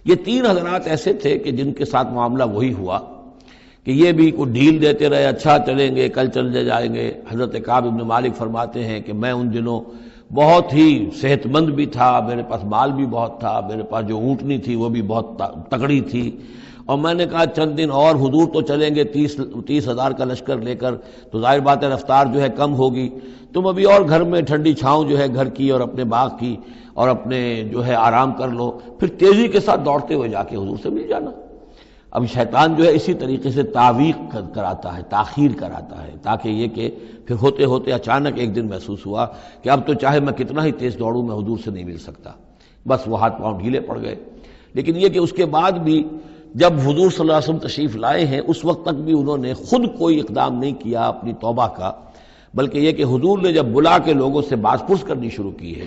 یہ 3 حضرات ایسے تھے کہ جن کے ساتھ معاملہ وہی ہوا کہ یہ بھی کوئی ڈھیل دیتے رہے، اچھا چلیں گے، کل چلے جائیں گے. حضرت کعب ابن مالک فرماتے ہیں کہ میں ان دنوں بہت ہی صحت مند بھی تھا، میرے پاس مال بھی بہت تھا، میرے پاس جو اونٹنی تھی وہ بھی بہت تگڑی تھی، اور میں نے کہا چند دن اور حضور تو چلیں گے 30,000 کا لشکر لے کر، تو ظاہر بات ہے رفتار جو ہے کم ہوگی، تم ابھی اور گھر میں ٹھنڈی چھاؤں جو ہے گھر کی اور اپنے باغ کی اور اپنے جو ہے آرام کر لو، پھر تیزی کے ساتھ دوڑتے ہوئے جا کے حضور سے مل جانا. اب شیطان جو ہے اسی طریقے سے تعویق کراتا ہے، تاخیر کراتا ہے، تاکہ یہ کہ پھر ہوتے ہوتے اچانک ایک دن محسوس ہوا کہ اب تو چاہے میں کتنا ہی تیز دوڑوں میں حضور سے نہیں مل سکتا، بس وہ ہاتھ پاؤں ڈھیلے پڑ گئے. لیکن یہ کہ اس کے بعد بھی جب حضور صلی اللہ علیہ وسلم تشریف لائے ہیں اس وقت تک بھی انہوں نے خود کوئی اقدام نہیں کیا اپنی توبہ کا، بلکہ یہ کہ حضور نے جب بلا کے لوگوں سے باز پرس کرنی شروع کی ہے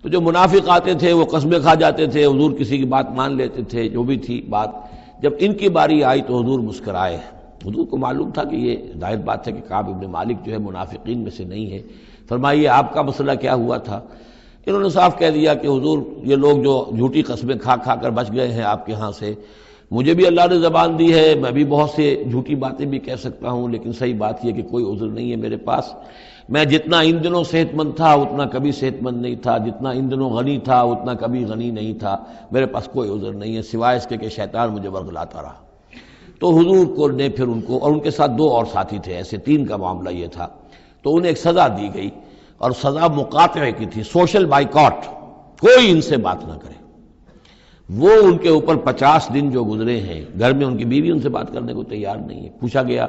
تو جو منافق آتے تھے وہ قسمیں کھا جاتے تھے، حضور کسی کی بات مان لیتے تھے، جو بھی تھی بات. جب ان کی باری آئی تو حضور مسکرائے. حضور کو معلوم تھا کہ یہ ظاہر بات ہے کہ کعب ابن مالک جو ہے منافقین میں سے نہیں ہے. فرمائیے آپ کا مسئلہ کیا ہوا تھا؟ انہوں نے صاف کہہ دیا کہ حضور یہ لوگ جو جھوٹی قسمیں کھا کھا کر بچ گئے ہیں آپ کے ہاں سے، مجھے بھی اللہ نے زبان دی ہے، میں بھی بہت سے جھوٹی باتیں بھی کہہ سکتا ہوں، لیکن صحیح بات یہ کہ کوئی عذر نہیں ہے میرے پاس. میں جتنا ان دنوں صحت مند تھا اتنا کبھی صحت مند نہیں تھا، جتنا ان دنوں غنی تھا اتنا کبھی غنی نہیں تھا، میرے پاس کوئی عذر نہیں ہے سوائے اس کے کہ شیطان مجھے ورغلاتا رہا. تو حضور کو نے پھر ان کو، اور ان کے ساتھ 2 اور ساتھی تھے، ایسے 3 کا معاملہ یہ تھا، تو انہیں ایک سزا دی گئی، اور سزا مقاطعے کی تھی، سوشل بائیکاٹ، کوئی ان سے بات نہ کرے. وہ ان کے اوپر 50 دن جو گزرے ہیں، گھر میں ان کی بیوی ان سے بات کرنے کو تیار نہیں ہے. پوچھا گیا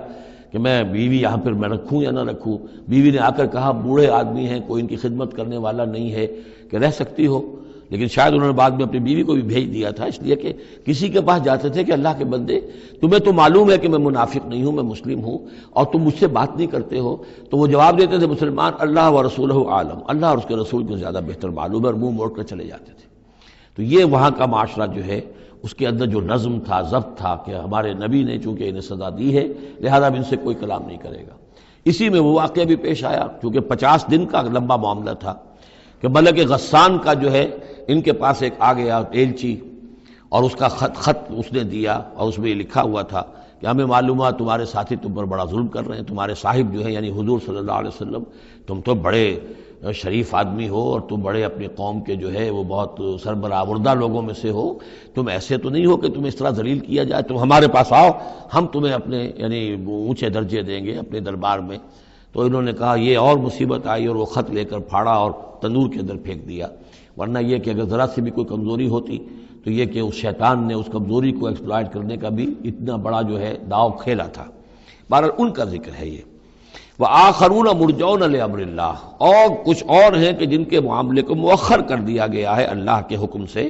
کہ میں بیوی یہاں پر میں رکھوں یا نہ رکھوں. بیوی نے آ کر کہا بوڑھے آدمی ہیں, کوئی ان کی خدمت کرنے والا نہیں ہے کہ رہ سکتی ہو, لیکن شاید انہوں نے بعد میں اپنی بیوی کو بھی بھیج دیا تھا, اس لیے کہ کسی کے پاس جاتے تھے کہ اللہ کے بندے تمہیں تو معلوم ہے کہ میں منافق نہیں ہوں, میں مسلم ہوں, اور تم مجھ سے بات نہیں کرتے ہو. تو وہ جواب دیتے تھے مسلمان اللہ و رسولہ عالم, اللہ اور اس کے رسول کو زیادہ بہتر معلوم ہے, اور منہ موڑ کر چلے جاتے تھے. تو یہ وہاں کا معاشرہ جو ہے اس کے اندر جو نظم تھا, ضبط تھا کہ ہمارے نبی نے چونکہ انہیں سزا دی ہے لہذا اب ان سے کوئی کلام نہیں کرے گا. اسی میں وہ واقعہ بھی پیش آیا, چونکہ 50 دن کا لمبا معاملہ تھا کہ ملک غسان کا جو ہے ان کے پاس ایک آ گیا ایلچی, اور اس کا خط اس نے دیا, اور اس میں یہ لکھا ہوا تھا کہ ہمیں معلوم ہے تمہارے ساتھی تم پر بڑا ظلم کر رہے ہیں, تمہارے صاحب جو ہے یعنی حضور صلی اللہ علیہ وسلم, تم تو بڑے شریف آدمی ہو اور تم بڑے اپنی قوم کے جو ہے وہ بہت سربراہ لوگوں میں سے ہو, تم ایسے تو نہیں ہو کہ تم اس طرح ذلیل کیا جائے, تم ہمارے پاس آؤ, ہم تمہیں اپنے یعنی اونچے درجے دیں گے اپنے دربار میں. تو انہوں نے کہا یہ اور مصیبت آئی, اور وہ خط لے کر پھاڑا اور تندور کے اندر پھینک دیا. ورنہ یہ کہ اگر ذرا سی بھی کوئی کمزوری ہوتی تو یہ کہ اس شیطان نے اس کمزوری کو ایکسپلائٹ کرنے کا بھی اتنا بڑا جو ہے داؤ کھیلا تھا. بہرحال ان کا ذکر ہے یہ. وآخرون مرجون لامر اللہ, اور کچھ اور ہیں کہ جن کے معاملے کو مؤخر کر دیا گیا ہے اللہ کے حکم سے.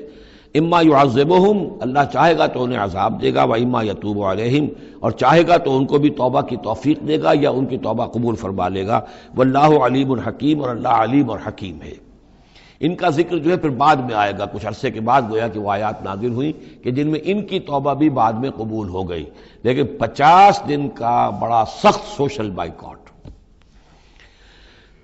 اما یعذبہم, اللہ چاہے گا تو انہیں عذاب دے گا, و اما یتوب علیہم, اور چاہے گا تو ان کو بھی توبہ کی توفیق دے گا یا ان کی توبہ قبول فرما لے گا. واللہ علیم حکیم, اور اللہ علیم اور حکیم ہے. ان کا ذکر جو ہے پھر بعد میں آئے گا, کچھ عرصے کے بعد گویا کہ وہ آیات نازل ہوئی کہ جن میں ان کی توبہ بھی بعد میں قبول ہو گئی. لیکن 50 دن کا بڑا سخت سوشل بائیکاٹ.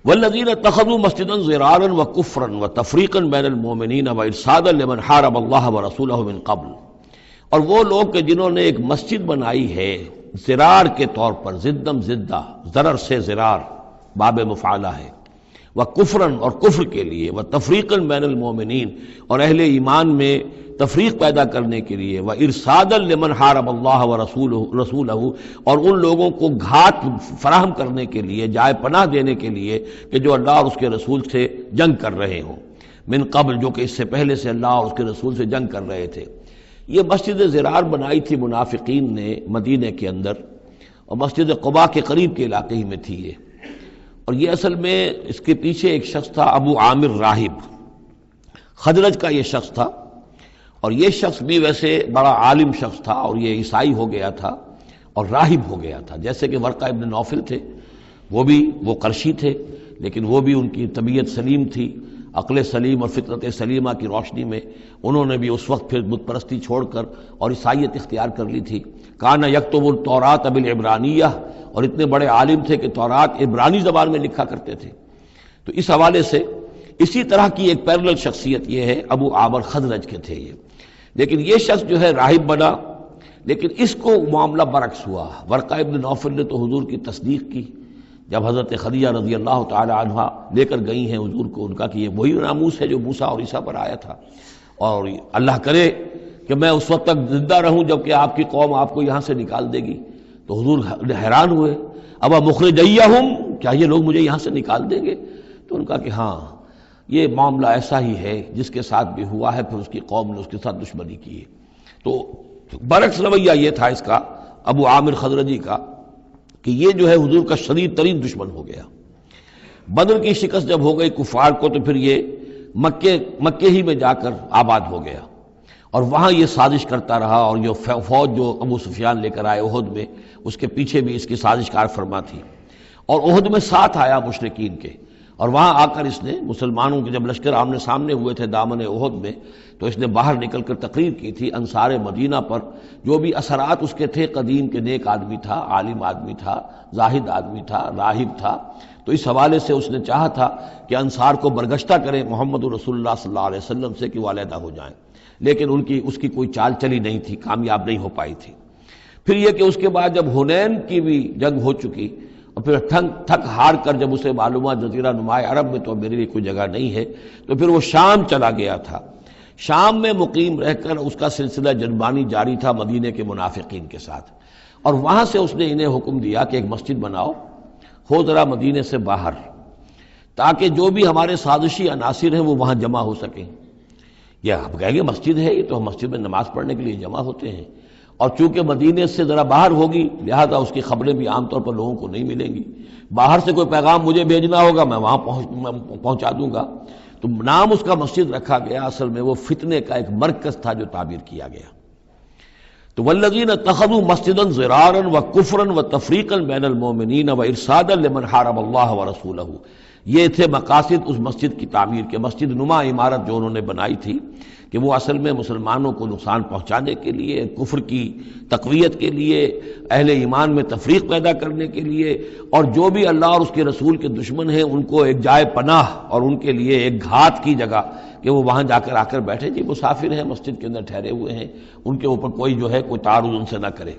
والذین اتخذوا مسجدا ضرارا وکفرا وتفریقا بین المؤمنین وارصادا لمن حارب اللہ ورسولہ من قبل, اور وہ لوگ کہ جنہوں نے ایک مسجد بنائی ہے ضرار کے طور پر, زدم زدہ, ضرر سے ضرار باب مفعلہ ہے, وکفرا, اور کفر کے لیے, وتفریقا بین المؤمنین, اور اہل ایمان میں تفریق پیدا کرنے کے لیے, وارصادا لمن حارب اللہ ورسولہ, اور ان لوگوں کو گھات فراہم کرنے کے لیے, جائے پناہ دینے کے لیے کہ جو اللہ اور اس کے رسول سے جنگ کر رہے ہوں, من قبل, جو کہ اس سے پہلے سے اللہ اور اس کے رسول سے جنگ کر رہے تھے. یہ مسجد ضرار بنائی تھی منافقین نے مدینے کے اندر, اور مسجد قباء کے قریب کے علاقے ہی میں تھی یہ. اور یہ اصل میں اس کے پیچھے ایک شخص تھا ابو عامر راہب, خزرج کا یہ شخص تھا, اور یہ شخص بھی ویسے بڑا عالم شخص تھا, اور یہ عیسائی ہو گیا تھا اور راہب ہو گیا تھا. جیسے کہ ورقہ ابن نوفل تھے, وہ قرشی تھے, لیکن وہ بھی ان کی طبیعت سلیم تھی, عقل سلیم اور فطرت سلیمہ کی روشنی میں انہوں نے بھی اس وقت پھر بت پرستی چھوڑ کر اور عیسائیت اختیار کر لی تھی. کان یکتب التوراۃ بالعبرانیہ, اور اتنے بڑے عالم تھے کہ تورات عبرانی زبان میں لکھا کرتے تھے. تو اس حوالے سے اسی طرح کی ایک پیرلل شخصیت یہ ہے, ابو عامر خزرج کے تھے یہ. لیکن یہ شخص جو ہے راہب بنا, لیکن اس کو معاملہ برعکس ہوا. ورقہ ابن نوفل نے تو حضور کی تصدیق کی جب حضرت خدیجہ رضی اللہ تعالی عنہا لے کر گئی ہیں حضور کو, ان کا کہ یہ وہی ناموس ہے جو موسیٰ اور عیسیٰ پر آیا تھا, اور اللہ کرے کہ میں اس وقت تک زندہ رہوں جب کہ آپ کی قوم آپ کو یہاں سے نکال دے گی. تو حضور حیران ہوئے, اب مخرجیہم, کیا یہ لوگ مجھے یہاں سے نکال دیں گے؟ تو ان کا کہ ہاں یہ معاملہ ایسا ہی ہے, جس کے ساتھ بھی ہوا ہے پھر اس کی قوم نے اس کے ساتھ دشمنی کی ہے. تو برعکس رویہ یہ تھا اس کا, ابو عامر خزرجی کا, کہ یہ جو ہے حضور کا شدید ترین دشمن ہو گیا. بدر کی شکست جب ہو گئی کفار کو, تو پھر یہ مکے ہی میں جا کر آباد ہو گیا, اور وہاں یہ سازش کرتا رہا. اور یہ فوج جو ابو سفیان لے کر آئے احد میں, اس کے پیچھے بھی اس کی سازش کار فرما تھی. اور احد میں ساتھ آیا مشرکین کے, اور وہاں آ کر اس نے مسلمانوں کے جب لشکر آمنے سامنے ہوئے تھے دامن احد میں, تو اس نے باہر نکل کر تقریر کی تھی انصار مدینہ پر, جو بھی اثرات اس کے تھے, قدیم کے نیک آدمی تھا, عالم آدمی تھا, زاہد آدمی تھا, راہب تھا. تو اس حوالے سے اس نے چاہا تھا کہ انصار کو برگشتہ کریں محمد رسول اللہ صلی اللہ علیہ وسلم سے کہ وہ علیحدہ ہو جائیں, لیکن اس کی کوئی چال چلی نہیں تھی, کامیاب نہیں ہو پائی تھی. پھر یہ کہ اس کے بعد جب حنین کی بھی جنگ ہو چکی, اور پھر تھک ہار کر جب اسے معلومات جزیرہ نماء عرب میں تو میرے لیے کوئی جگہ نہیں ہے, تو پھر وہ شام چلا گیا تھا. شام میں مقیم رہ کر اس کا سلسلہ جنبانی جاری تھا مدینے کے منافقین کے ساتھ, اور وہاں سے اس نے انہیں حکم دیا کہ ایک مسجد بناؤ, ہو ذرا مدینے سے باہر, تاکہ جو بھی ہمارے سازشی عناصر ہیں وہ وہاں جمع ہو سکیں. یہ آپ کہیں گے مسجد ہے, یہ تو ہم مسجد میں نماز پڑھنے کے لیے جمع ہوتے ہیں, اور چونکہ مدینے سے ذرا باہر ہوگی لہذا اس کی خبریں بھی عام طور پر لوگوں کو نہیں ملیں گی. باہر سے کوئی پیغام مجھے بھیجنا ہوگا میں وہاں پہنچا دوں گا. تو نام اس کا مسجد رکھا گیا، اصل میں وہ فتنے کا ایک مرکز تھا جو تعبیر کیا گیا. تو والذین اتخذوا مسجدا ضرارا وکفرا وتفریقا بین المؤمنین وارصادا لمن حارب اللہ ورسولہ، یہ تھے مقاصد اس مسجد کی تعمیر کے. مسجد نما عمارت جو انہوں نے بنائی تھی کہ وہ اصل میں مسلمانوں کو نقصان پہنچانے کے لیے، کفر کی تقویت کے لیے، اہل ایمان میں تفریق پیدا کرنے کے لیے، اور جو بھی اللہ اور اس کے رسول کے دشمن ہیں ان کو ایک جائے پناہ اور ان کے لیے ایک گھات کی جگہ کہ وہ وہاں جا کر آ کر بیٹھے. جی مسافر ہیں، مسجد کے اندر ٹھہرے ہوئے ہیں، ان کے اوپر کوئی جو ہے کوئی تعارض ان سے نہ کرے.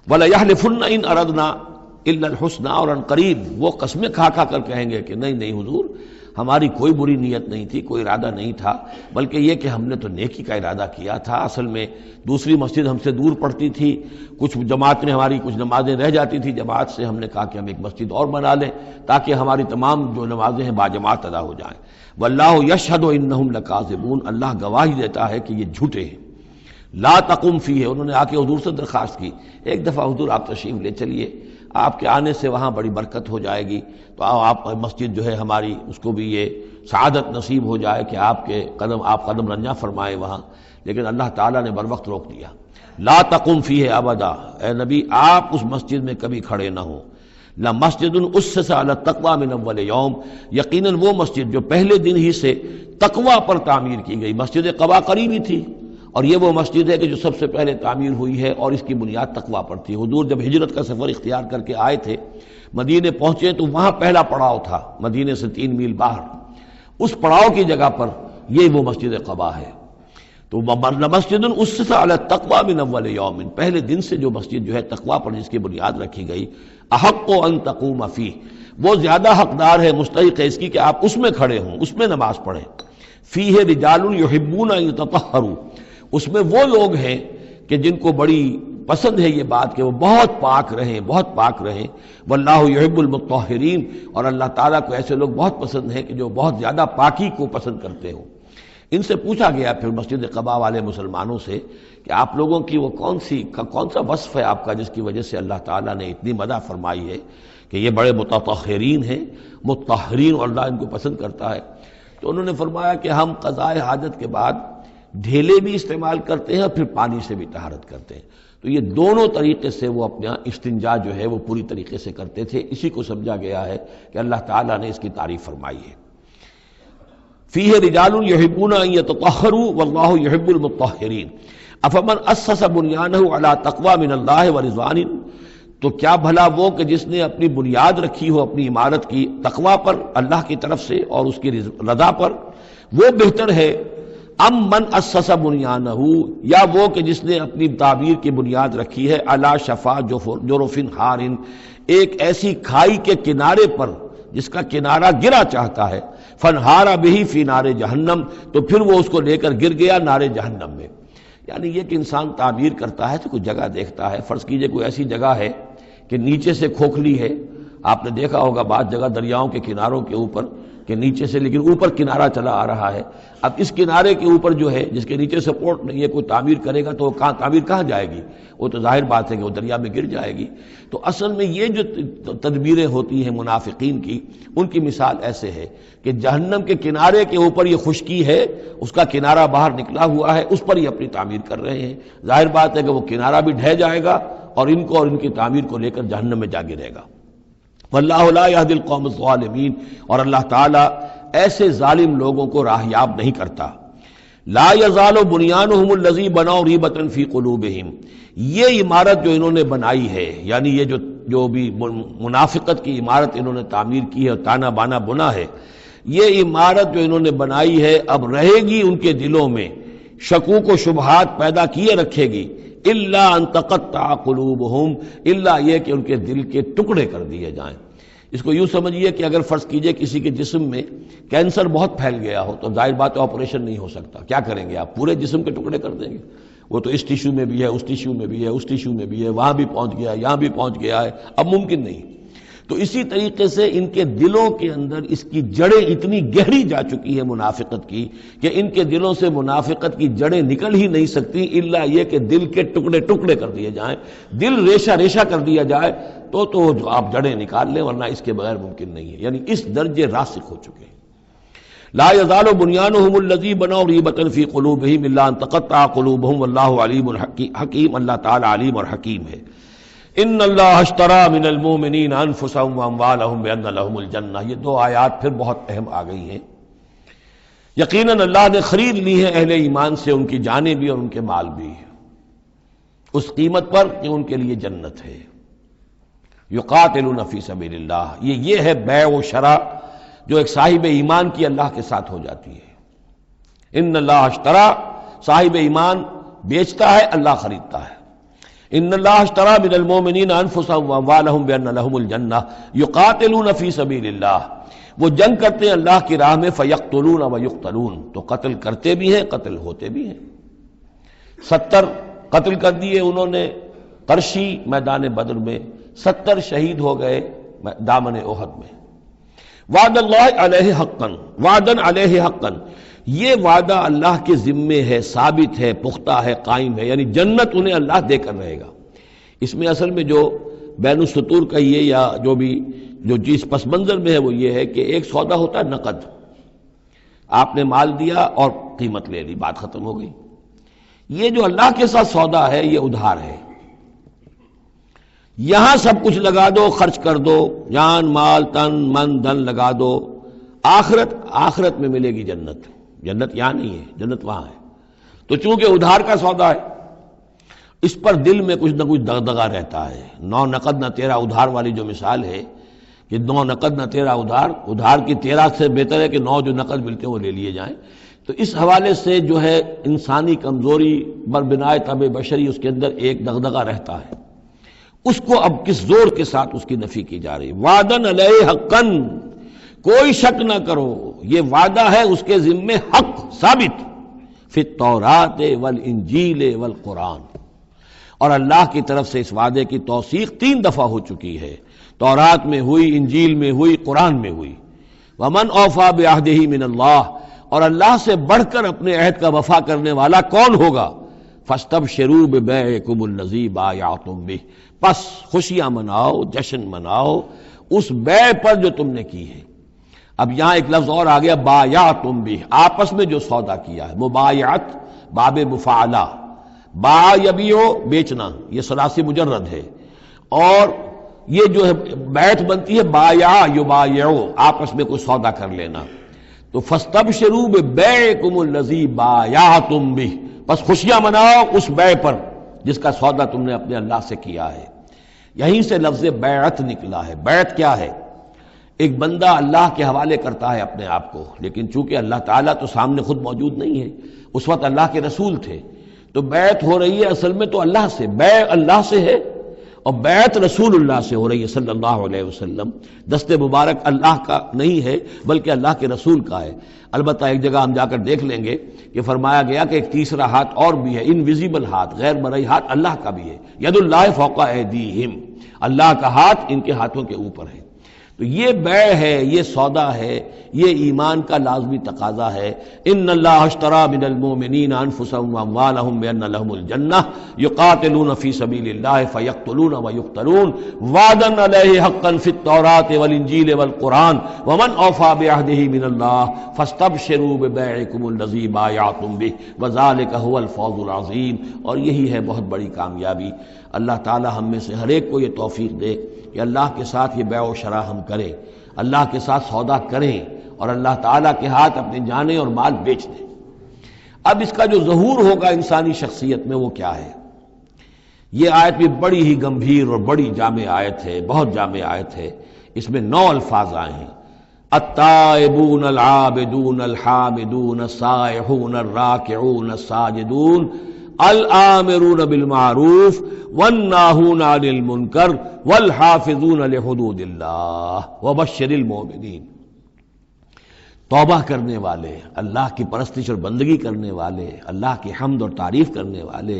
وَلَيَحْلِفُنَّ إِنْ أَرَدْنَا إِلَّا الْحُسْنَى، اور عن قریب وہ قسمیں کھا کھا کر کہیں گے کہ نہیں حضور ہماری کوئی بری نیت نہیں تھی، کوئی ارادہ نہیں تھا، بلکہ یہ کہ ہم نے تو نیکی کا ارادہ کیا تھا. اصل میں دوسری مسجد ہم سے دور پڑتی تھی، کچھ جماعت میں ہماری کچھ نمازیں رہ جاتی تھی جماعت سے، ہم نے کہا کہ ہم ایک مسجد اور بنا لیں تاکہ ہماری تمام جو نمازیں ہیں باجماعت ادا ہو جائیں. واللہ یشہد انہم لکاذبون، اللہ گواہی دیتا ہے کہ یہ جھوٹے ہیں. لا تقم فیہ، انہوں نے آ کے حضور سے درخواست کی ایک دفعہ حضور آپ تشریف لے چلیے، آپ کے آنے سے وہاں بڑی برکت ہو جائے گی، تو آپ مسجد جو ہے ہماری اس کو بھی یہ سعادت نصیب ہو جائے کہ آپ قدم رنجاں فرمائیں وہاں. لیکن اللہ تعالیٰ نے بر وقت روک دیا. لا تقم فیہ ابدا، اے نبی آپ اس مسجد میں کبھی کھڑے نہ ہوں. لمسجد اسس علی التقوی من اول یوم، یقیناً وہ مسجد جو پہلے دن ہی سے تقوی پر تعمیر کی گئی. مسجد قباء قریبی تھی اور یہ وہ مسجد ہے کہ جو سب سے پہلے تعمیر ہوئی ہے اور اس کی بنیاد تقوی پر تھی. حضور جب ہجرت کا سفر اختیار کر کے آئے تھے، مدینے پہنچے تو وہاں پہلا پڑاؤ تھا مدینے سے 3 میل باہر، اس پڑاؤ کی جگہ پر یہ وہ مسجد قباء ہے. تو مسجد اسس علی التقوی من اول یوم، پہلے دن سے جو مسجد جو ہے تقوی پر جس کی بنیاد رکھی گئی، احق ان تقوم فیہ، وہ زیادہ حقدار ہے، مستحق ہے اس کی کہ آپ اس میں کھڑے ہوں، اس میں نماز پڑھیں. فیہ رجال یحبون ان یتطہروا، اس میں وہ لوگ ہیں کہ جن کو بڑی پسند ہے یہ بات کہ وہ بہت پاک رہیں، بہت پاک رہیں. واللہ یحب المطہرین، اور اللہ تعالیٰ کو ایسے لوگ بہت پسند ہیں کہ جو بہت زیادہ پاکی کو پسند کرتے ہوں. ان سے پوچھا گیا پھر مسجد قباء والے مسلمانوں سے کہ آپ لوگوں کی وہ کون سا وصف ہے آپ کا جس کی وجہ سے اللہ تعالیٰ نے اتنی مدح فرمائی ہے کہ یہ بڑے متطہرین ہیں، مطہرین، اور اللہ ان کو پسند کرتا ہے. تو انہوں نے فرمایا کہ ہم قضاء حاجت کے بعد ڈھیلے بھی استعمال کرتے ہیں اور پھر پانی سے بھی طہارت کرتے ہیں. تو یہ دونوں طریقے سے وہ اپنا استنجا جو ہے وہ پوری طریقے سے کرتے تھے. اسی کو سمجھا گیا ہے کہ اللہ تعالیٰ نے اس کی تعریف فرمائی ہے. فیہ رجال یحبون ان یتطہروا واللہ یحب المطہرین. افمن اسس بنیانہ علی تقوی من اللہ ورضوان، تو کیا بھلا وہ کہ جس نے اپنی بنیاد رکھی ہو اپنی عمارت کی تقوی پر اللہ کی طرف سے اور اس کی رضا پر، وہ بہتر ہے. ام من اسس بنیانہ، یا وہ کہ جس نے اپنی تعبیر کی بنیاد رکھی ہے علی شفا جرف ہار، ایک ایسی کھائی کے کنارے پر جس کا کنارہ گرا چاہتا ہے، فنہارا بہی فی نار جہنم، تو پھر وہ اس کو لے کر گر گیا نار جہنم میں. یعنی یہ کہ انسان تعبیر کرتا ہے تو کوئی جگہ دیکھتا ہے، فرض کیجئے کوئی ایسی جگہ ہے کہ نیچے سے کھوکھلی ہے، آپ نے دیکھا ہوگا بعض جگہ دریاؤں کے کناروں کے اوپر کہ نیچے سے لیکن اوپر کنارہ چلا آ رہا ہے. اب اس کنارے کے اوپر جو ہے جس کے نیچے سپورٹ نہیں ہے، کوئی تعمیر کرے گا تو تعمیر کہاں جائے گی؟ وہ تو ظاہر بات ہے کہ وہ دریا میں گر جائے گی. تو اصل میں یہ جو تدبیریں ہوتی ہیں منافقین کی، ان کی مثال ایسے ہے کہ جہنم کے کنارے کے اوپر یہ خشکی ہے، اس کا کنارہ باہر نکلا ہوا ہے، اس پر یہ اپنی تعمیر کر رہے ہیں. ظاہر بات ہے کہ وہ کنارہ بھی ڈھہ جائے گا اور ان کو اور ان کی تعمیر کو لے کر جہنم میں جا گرے گا. واللہ لا یہدی القوم الظالمین، اور اللہ تعالیٰ ایسے ظالم لوگوں کو راہیاب نہیں کرتا. لا یزال بنیانہم الذی بنوا ریبۃ فی قلوبہم، یہ عمارت جو انہوں نے بنائی ہے، یعنی یہ جو بھی منافقت کی عمارت انہوں نے تعمیر کی ہے اور تانا بانا بنا ہے، یہ عمارت جو انہوں نے بنائی ہے اب رہے گی ان کے دلوں میں، شکوک و شبہات پیدا کیے رکھے گی. الا ان تقطع قلوبہم، الا یہ کہ ان کے دل کے ٹکڑے کر دیے جائیں. اس کو یوں سمجھیے کہ اگر فرض کیجئے کسی کے جسم میں کینسر بہت پھیل گیا ہو تو ظاہر بات ہے آپریشن نہیں ہو سکتا. کیا کریں گے آپ؟ پورے جسم کے ٹکڑے کر دیں گے. وہ تو اس ٹیشو میں بھی ہے، اس ٹیشو میں بھی ہے، اس ٹیشو میں بھی ہے، وہاں بھی پہنچ گیا ہے، یہاں بھی پہنچ گیا ہے، اب ممکن نہیں. تو اسی طریقے سے ان کے دلوں کے اندر اس کی جڑیں اتنی گہری جا چکی ہے منافقت کی کہ ان کے دلوں سے منافقت کی جڑیں نکل ہی نہیں سکتی الا یہ کہ دل کے ٹکڑے ٹکڑے کر دیے جائیں، دل ریشہ ریشہ کر دیا جائے تو آپ جڑیں نکال لیں، ورنہ اس کے بغیر ممکن نہیں ہے، یعنی اس درجے راسخ ہو چکے ہیں۔ لا يزال بنيانهم الذي بنوا ريبة في قلوبهم الا ان تقطع قلوبهم والله عليم حكيم، اللہ تعالی علیم اور حکیم ہے۔ ان اللہ اشترى من المؤمنین انفسهم واموالهم بان لهم الجنہ، یہ دو آیات پھر بہت اہم آ گئی ہیں۔ یقیناً اللہ نے خرید لی ہے اہل ایمان سے ان کی جانیں بھی اور ان کے مال بھی، اس قیمت پر کہ ان کے لیے جنت ہے۔ یقاتلون فی سبیل اللہ، یہ ہے بیع و شراء جو ایک صاحب ایمان کی اللہ کے ساتھ ہو جاتی ہے۔ ان اللہ اشترى، صاحب ایمان بیچتا ہے، اللہ خریدتا ہے۔ ان اللہ اشترى من المؤمنین انفسهم واموالهم بان لهم الجنہ یقاتلون فی سبیل اللہ، وہ جنگ کرتے ہیں اللہ کی راہ میں، فیقتلون ویقتلون، تو قتل کرتے بھی ہیں قتل ہوتے بھی ہیں۔ 70 قتل کر دیے انہوں نے قرشی میدان بدر میں، 70 شہید ہو گئے دامن احد میں۔ وعد اللہ علیہ حقا، وعدن علیہ حقا، یہ وعدہ اللہ کے ذمے ہے، ثابت ہے، پختہ ہے، قائم ہے، یعنی جنت انہیں اللہ دے کر رہے گا۔ اس میں اصل میں جو بین السطور کا یہ یا جو چیز پس منظر میں ہے وہ یہ ہے کہ ایک سودا ہوتا ہے نقد، آپ نے مال دیا اور قیمت لے لی، بات ختم ہو گئی۔ یہ جو اللہ کے ساتھ سودا ہے یہ ادھار ہے، یہاں سب کچھ لگا دو، خرچ کر دو، جان مال تن من دھن لگا دو، آخرت میں ملے گی جنت۔ جنت یہاں نہیں ہے، جنت وہاں ہے۔ تو چونکہ ادھار کا سودا ہے، اس پر دل میں کچھ نہ کچھ دغدغہ رہتا ہے۔ نو نقد نہ تیرا ادھار والی جو مثال ہے کہ 9 نقد نہ تیرا ادھار، ادھار کی 13 سے بہتر ہے کہ 9 جو نقد ملتے ہیں وہ لے لیے جائیں۔ تو اس حوالے سے جو ہے انسانی کمزوری بر بنائے طبع بشری اس کے اندر ایک دغدغہ رہتا ہے، اس کو اب کس زور کے ساتھ اس کی نفی کی جا رہی۔ وعدن علیہ حقاً، کوئی شک نہ کرو یہ وعدہ ہے اس کے ذمے حق ثابت، فی التوراۃ والانجیل والقرآن، اور اللہ کی طرف سے اس وعدے کی توثیق 3 دفعہ ہو چکی ہے، تورات میں ہوئی، انجیل میں ہوئی، قرآن میں ہوئی۔ ومن اوفی بعہدہ من اللہ، اور اللہ سے بڑھ کر اپنے عہد کا وفا کرنے والا کون ہوگا؟ فاستبشروا ببیعکم الذی بایعتم بہ، پس خوشیاں مناؤ، جشن مناؤ اس بیع پر جو تم نے کی ہے۔ اب یہاں ایک لفظ اور آ گیا، بایعتم بہ، آپس میں جو سودا کیا ہے، مبایعت باب مفاعلہ، با یبیع بیچنا، یہ ثلاثی مجرد ہے، اور یہ جو ہے بیعت بنتی ہے بایع یبایع، آپس میں کوئی سودا کر لینا۔ تو فاستبشروا ببیعکم الذی بایعتم بہ، بس خوشیاں مناؤ اس بیع پر جس کا سودا تم نے اپنے اللہ سے کیا ہے۔ یہیں سے لفظ بیعت نکلا ہے۔ بیعت کیا ہے؟ ایک بندہ اللہ کے حوالے کرتا ہے اپنے آپ کو، لیکن چونکہ اللہ تعالیٰ تو سامنے خود موجود نہیں ہے، اس وقت اللہ کے رسول تھے، تو بیعت ہو رہی ہے اصل میں تو اللہ سے، بیع اللہ سے ہے اور بیعت رسول اللہ سے ہو رہی ہے صلی اللہ علیہ وسلم۔ دست مبارک اللہ کا نہیں ہے بلکہ اللہ کے رسول کا ہے۔ البتہ ایک جگہ ہم جا کر دیکھ لیں گے کہ فرمایا گیا کہ ایک تیسرا ہاتھ اور بھی ہے، انویزیبل ہاتھ، غیر مرئی ہاتھ اللہ کا بھی ہے، ید اللہ فوق ایدیہم، اللہ کا ہاتھ ان کے ہاتھوں کے اوپر ہے۔ تو یہ بیع ہے، یہ سودا ہے، یہ ایمان کا لازمی تقاضا ہے۔ ان اللہ اشتری من المؤمنین انفسهم واموالهم بان لهم الجنہ یقاتلون فی سبیل اللہ فیقتلون ویقتلون وعدا علیہ حقا فی التوراۃ والانجیل والقرآن ومن اوفی بعہدہ من اللہ فاستبشروا ببیعکم الذی بایعتم بہ وذلک هو الفوز العظیم۔ اور یہی ہے بہت بڑی کامیابی۔ اللہ تعالی ہم میں سے ہر ایک کو یہ توفیق دے کہ اللہ کے ساتھ یہ بیع و شراء ہم کریں، اللہ کے ساتھ سودا کریں اور اللہ تعالیٰ کے ہاتھ اپنے جانیں اور مال بیچ دیں۔ اب اس کا جو ظہور ہوگا انسانی شخصیت میں وہ کیا ہے؟ یہ آیت بھی بڑی ہی گمبھیر اور بڑی جامع آیت ہے، بہت جامع آیت ہے۔ اس میں 9 الفاظ آئے ہیں، التائبون العابدون الحامدون السائحون الراکعون الساجدون الآمرون بالمعروف والناہون عن المنکر والحافظون لحدود اللہ وبشر المؤمنین۔ توبہ کرنے والے، اللہ کی پرستش اور بندگی کرنے والے، اللہ کی حمد اور تعریف کرنے والے،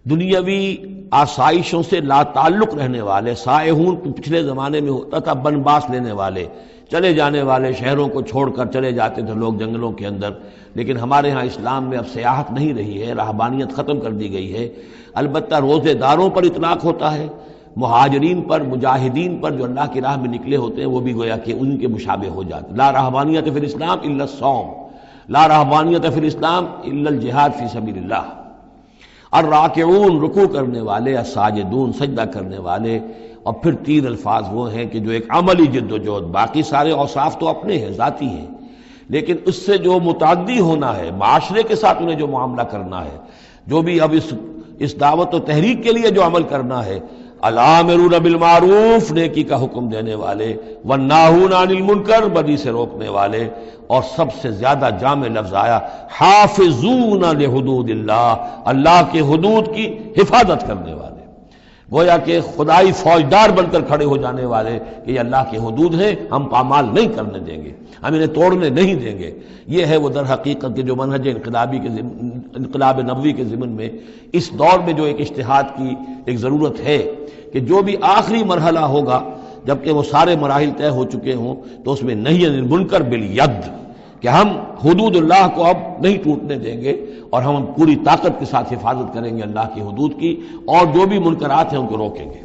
دنیاوی آسائشوں سے لا تعلق رہنے والے سائحون، پچھلے زمانے میں ہوتا تھا بنباس لینے والے، چلے جانے والے، شہروں کو چھوڑ کر چلے جاتے تھے لوگ جنگلوں کے اندر، لیکن ہمارے ہاں اسلام میں اب سیاحت نہیں رہی ہے، رہبانیت ختم کر دی گئی ہے۔ البتہ روزے داروں پر اطلاق ہوتا ہے، مہاجرین پر، مجاہدین پر جو اللہ کی راہ میں نکلے ہوتے ہیں وہ بھی گویا کہ ان کے مشابہ ہو جاتے۔ لا رہبانیت فی الاسلام الا الصوم، لا رہبانیت فی الاسلام الا الجہاد فی سبیل اللہ۔ الراکعون، رکوع کرنے والے، الساجدون، سجدہ کرنے والے، اور پھر تین الفاظ وہ ہیں کہ جو ایک عملی جد و جہد، باقی سارے اوصاف تو اپنے ہیں، ذاتی ہیں، لیکن اس سے جو متعدی ہونا ہے، معاشرے کے ساتھ انہیں جو معاملہ کرنا ہے، جو بھی اب اس دعوت و تحریک کے لیے جو عمل کرنا ہے، الامرون بالمعروف، نیکی کا حکم دینے والے، والناہون عن المنکر، بدی سے روکنے والے، اور سب سے زیادہ جامع لفظ آیا حافظون لحدود اللہ، اللہ کے حدود کی حفاظت کرنے والے، گویا کہ خدائی فوجدار بن کر کھڑے ہو جانے والے کہ یہ اللہ کے حدود ہیں، ہم پامال نہیں کرنے دیں گے، ہم انہیں توڑنے نہیں دیں گے۔ یہ ہے وہ در حقیقت کے جو منہج انقلاب نبوی کے ضمن میں اس دور میں جو ایک اجتہاد کی ایک ضرورت ہے کہ جو بھی آخری مرحلہ ہوگا جبکہ وہ سارے مراحل طے ہو چکے ہوں تو اس میں نہی عن المنکر بالید، کہ ہم حدود اللہ کو اب نہیں ٹوٹنے دیں گے اور ہم پوری طاقت کے ساتھ حفاظت کریں گے اللہ کی حدود کی، اور جو بھی منکرات ہیں ان کو روکیں گے۔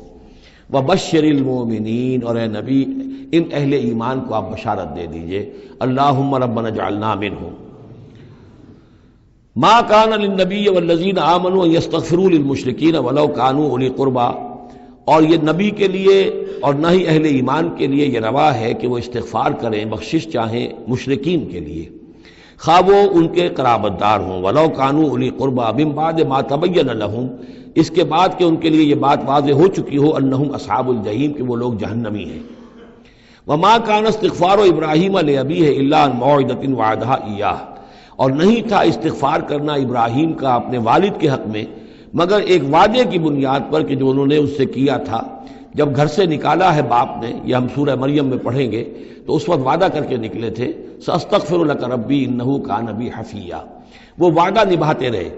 وبشر المؤمنین، اور اے نبی ان اہل ایمان کو آپ بشارت دے دیجئے، اللہم ربنا اجعلنا منہم۔ ما کان للنبی والذین آمنوا ان یستغفروا للمشرکین ولو کانوا اولی قربی، اور یہ نبی کے لیے اور نہ ہی اہل ایمان کے لیے یہ روا ہے کہ وہ استغفار کریں، بخشش چاہیں مشرکین کے لیے، خواہ وہ ان کے قرابت دار ہوں، ولو کانوا اولی قربی من بعد ما تبین لہم، اس کے بعد کہ ان کے لیے یہ بات واضح ہو چکی ہو انہم اصحاب الجحیم، کہ وہ لوگ جہنمی ہیں۔ وما کان استغفار ابراہیم لابیہ الا عن موعدۃ وعدہا ایاہ، اور نہیں تھا استغفار کرنا ابراہیم کا اپنے والد کے حق میں مگر ایک وعدے کی بنیاد پر کہ جو انہوں نے اس سے کیا تھا جب گھر سے نکالا ہے باپ نے، یہ ہم سورہ مریم میں پڑھیں گے، تو اس وقت وعدہ کر کے نکلے تھے ساستغفر لک ربی انہ کان بی حفیہ، وہ وعدہ نبھاتے رہے،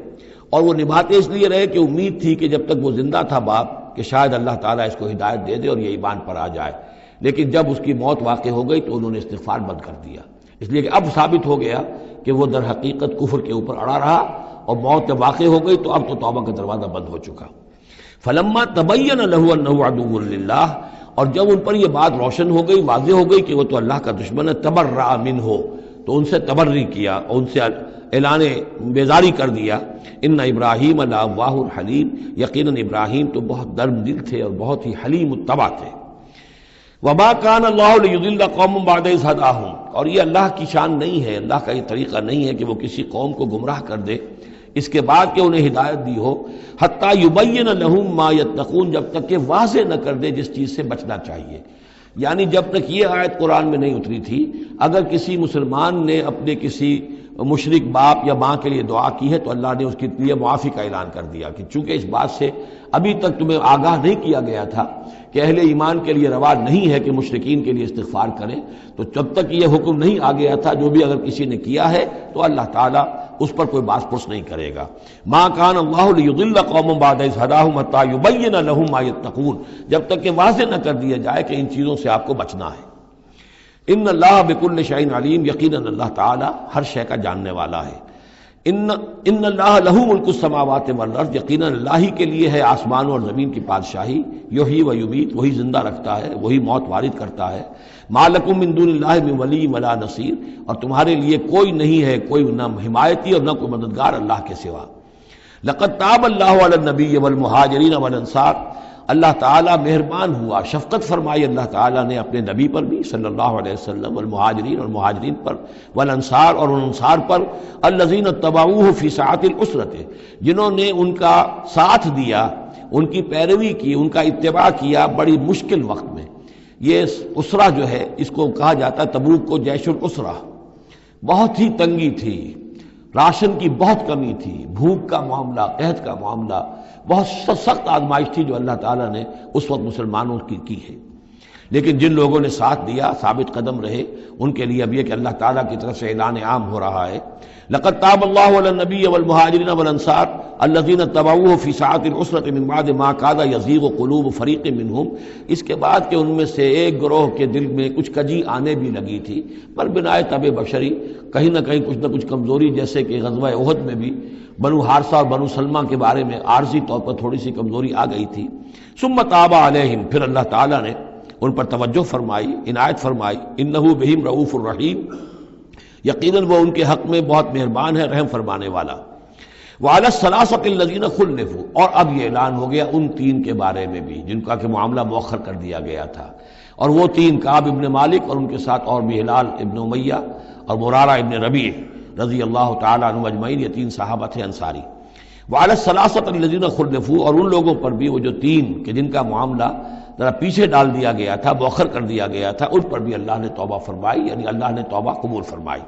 اور وہ نبھاتے اس لیے رہے کہ امید تھی کہ جب تک وہ زندہ تھا باپ کہ شاید اللہ تعالیٰ اس کو ہدایت دے دے اور یہ ایمان پر آ جائے، لیکن جب اس کی موت واقع ہو گئی تو انہوں نے استغفار بند کر دیا، اس لیے کہ اب ثابت ہو گیا کہ وہ در حقیقت کفر کے اوپر اڑا رہا، اور موت جب واقع ہو گئی تو اب تو توبہ کا دروازہ بند ہو چکا۔ فلما تبین لہ انہ عدو للہ، اور جب ان پر یہ بات روشن ہو گئی، واضح ہو گئی کہ وہ تو اللہ کا دشمن ہے، تبرأ منہ، تو ان سے تبری کیا اور ان سے اعلان بیزاری کر دیا۔ ان ابراہیم لأواہ حلیم، یقیناً ابراہیم تو بہت نرم دل تھے اور بہت ہی حلیم الطبع تھے۔ وما کان اللہ لیضل قوما بعد اذ ھداھم، اور یہ اللہ کی شان نہیں ہے، اللہ کا یہ طریقہ نہیں ہے کہ وہ کسی قوم کو گمراہ کر دے اس کے بعد کہ انہیں ہدایت دی ہو، حتی یبین لہم ما یتقون، جب تک کہ واضح نہ کر دے جس چیز سے بچنا چاہیے۔ یعنی جب تک یہ آیت قرآن میں نہیں اتری تھی، اگر کسی مسلمان نے اپنے کسی مشرک باپ یا ماں کے لیے دعا کی ہے تو اللہ نے اس کے لیے معافی کا اعلان کر دیا کہ چونکہ اس بات سے ابھی تک تمہیں آگاہ نہیں کیا گیا تھا کہ اہل ایمان کے لیے روا نہیں ہے کہ مشرکین کے لیے استغفار کریں، تو جب تک یہ حکم نہیں آ گیا تھا جو بھی اگر کسی نے کیا ہے تو اللہ تعالیٰ اس پر کوئی باس پرس نہیں کرے گا۔ ما کان اللہ لیضل قوما بعد اذ ھداھم حتی یبین لہم ما یتقون، جب تک کہ واضح نہ کر دیا جائے کہ ان چیزوں سے آپ کو بچنا ہے۔ ان اللہ بکل شیء علیم، یقیناً اللہ تعالیٰ ہر شے کا جاننے والا ہے۔ ان اللہ لہ ملک السماوات والارض، یقیناً اللہ ہی کے لیے ہے آسمانوں اور زمین کی بادشاہی، یحیی و یمیت، وہی زندہ رکھتا ہے، وہی موت وارد کرتا ہے۔ ما لکم من دون اللہ من ولی ولا نصیر، اور تمہارے لیے کوئی نہیں ہے، کوئی نہ حمایتی اور نہ کوئی مددگار اللہ کے سوا۔ لقد تاب اللہ علی النبی والمہاجرین والانصار، اللہ تعالیٰ مہربان ہوا، شفقت فرمائی اللہ تعالیٰ نے اپنے نبی پر بھی صلی اللہ علیہ وسلم، والمہاجرین اور مہاجرین پر، والانصار اور ان انصار پر، الذین اتبعوہ فی ساعۃ العسرۃ، جنہوں نے ان کا ساتھ دیا، ان کی پیروی کی، ان کا اتباع کیا بڑی مشکل وقت میں۔ یہ اسرہ جو ہے اس کو کہا جاتا ہے تبوک کو جیش الاسرہ، بہت ہی تنگی تھی، راشن کی بہت کمی تھی، بھوک کا معاملہ، قحط کا معاملہ، بہت سخت آزمائش تھی جو اللہ تعالیٰ نے اس وقت مسلمانوں کی ہے۔ لیکن جن لوگوں نے ساتھ دیا، ثابت قدم رہے، ان کے لیے اب یہ کہ اللہ تعالیٰ کی طرف سے اعلان عام ہو رہا ہے، لقد تاب اللہ علی النبی والمہاجرین والانصار الذین اتبعوہ فی ساعۃ العسرۃ من بعد ما کاد یزیغ قلوب فریق منہم، اس کے بعد کہ ان میں سے ایک گروہ کے دل میں کچھ کجی آنے بھی لگی تھی، پر بنائے طبع بشری کہیں نہ کہیں کچھ نہ کچھ کمزوری، جیسے کہ غزوہ احد میں بھی بنو حارثہ اور بنو سلمہ کے بارے میں عارضی طور پر تھوڑی سی کمزوری آ گئی تھی، ثم تاب علیہم، پھر اللہ تعالیٰ نے ان پر توجہ فرمائی، عنایت فرمائی، انہ بہم رؤوف الرحیم، یقیناً وہ ان کے حق میں بہت مہربان ہے، رحم فرمانے والا۔ وعلی الثلاثۃ الذین خلفوا، اور اب یہ اعلان ہو گیا ان تین کے بارے میں بھی جن کا کہ معاملہ مؤخر کر دیا گیا تھا، اور وہ تین کعب ابن مالک اور ان کے ساتھ اور بھی ہلال ابن امیہ اور مرارہ ابن ربیع رضی اللہ تعالیٰ عنہم اجمعین، یہ تین صحابہ تھے انصاری۔ وعلی الثلاثۃ الذین خلفوا، اور ان لوگوں پر بھی وہ جو تین کہ جن کا معاملہ ذرا پیچھے ڈال دیا گیا تھا، مؤخر کر دیا گیا تھا، ان پر بھی اللہ نے توبہ فرمائی، یعنی اللہ نے توبہ قبول فرمائی۔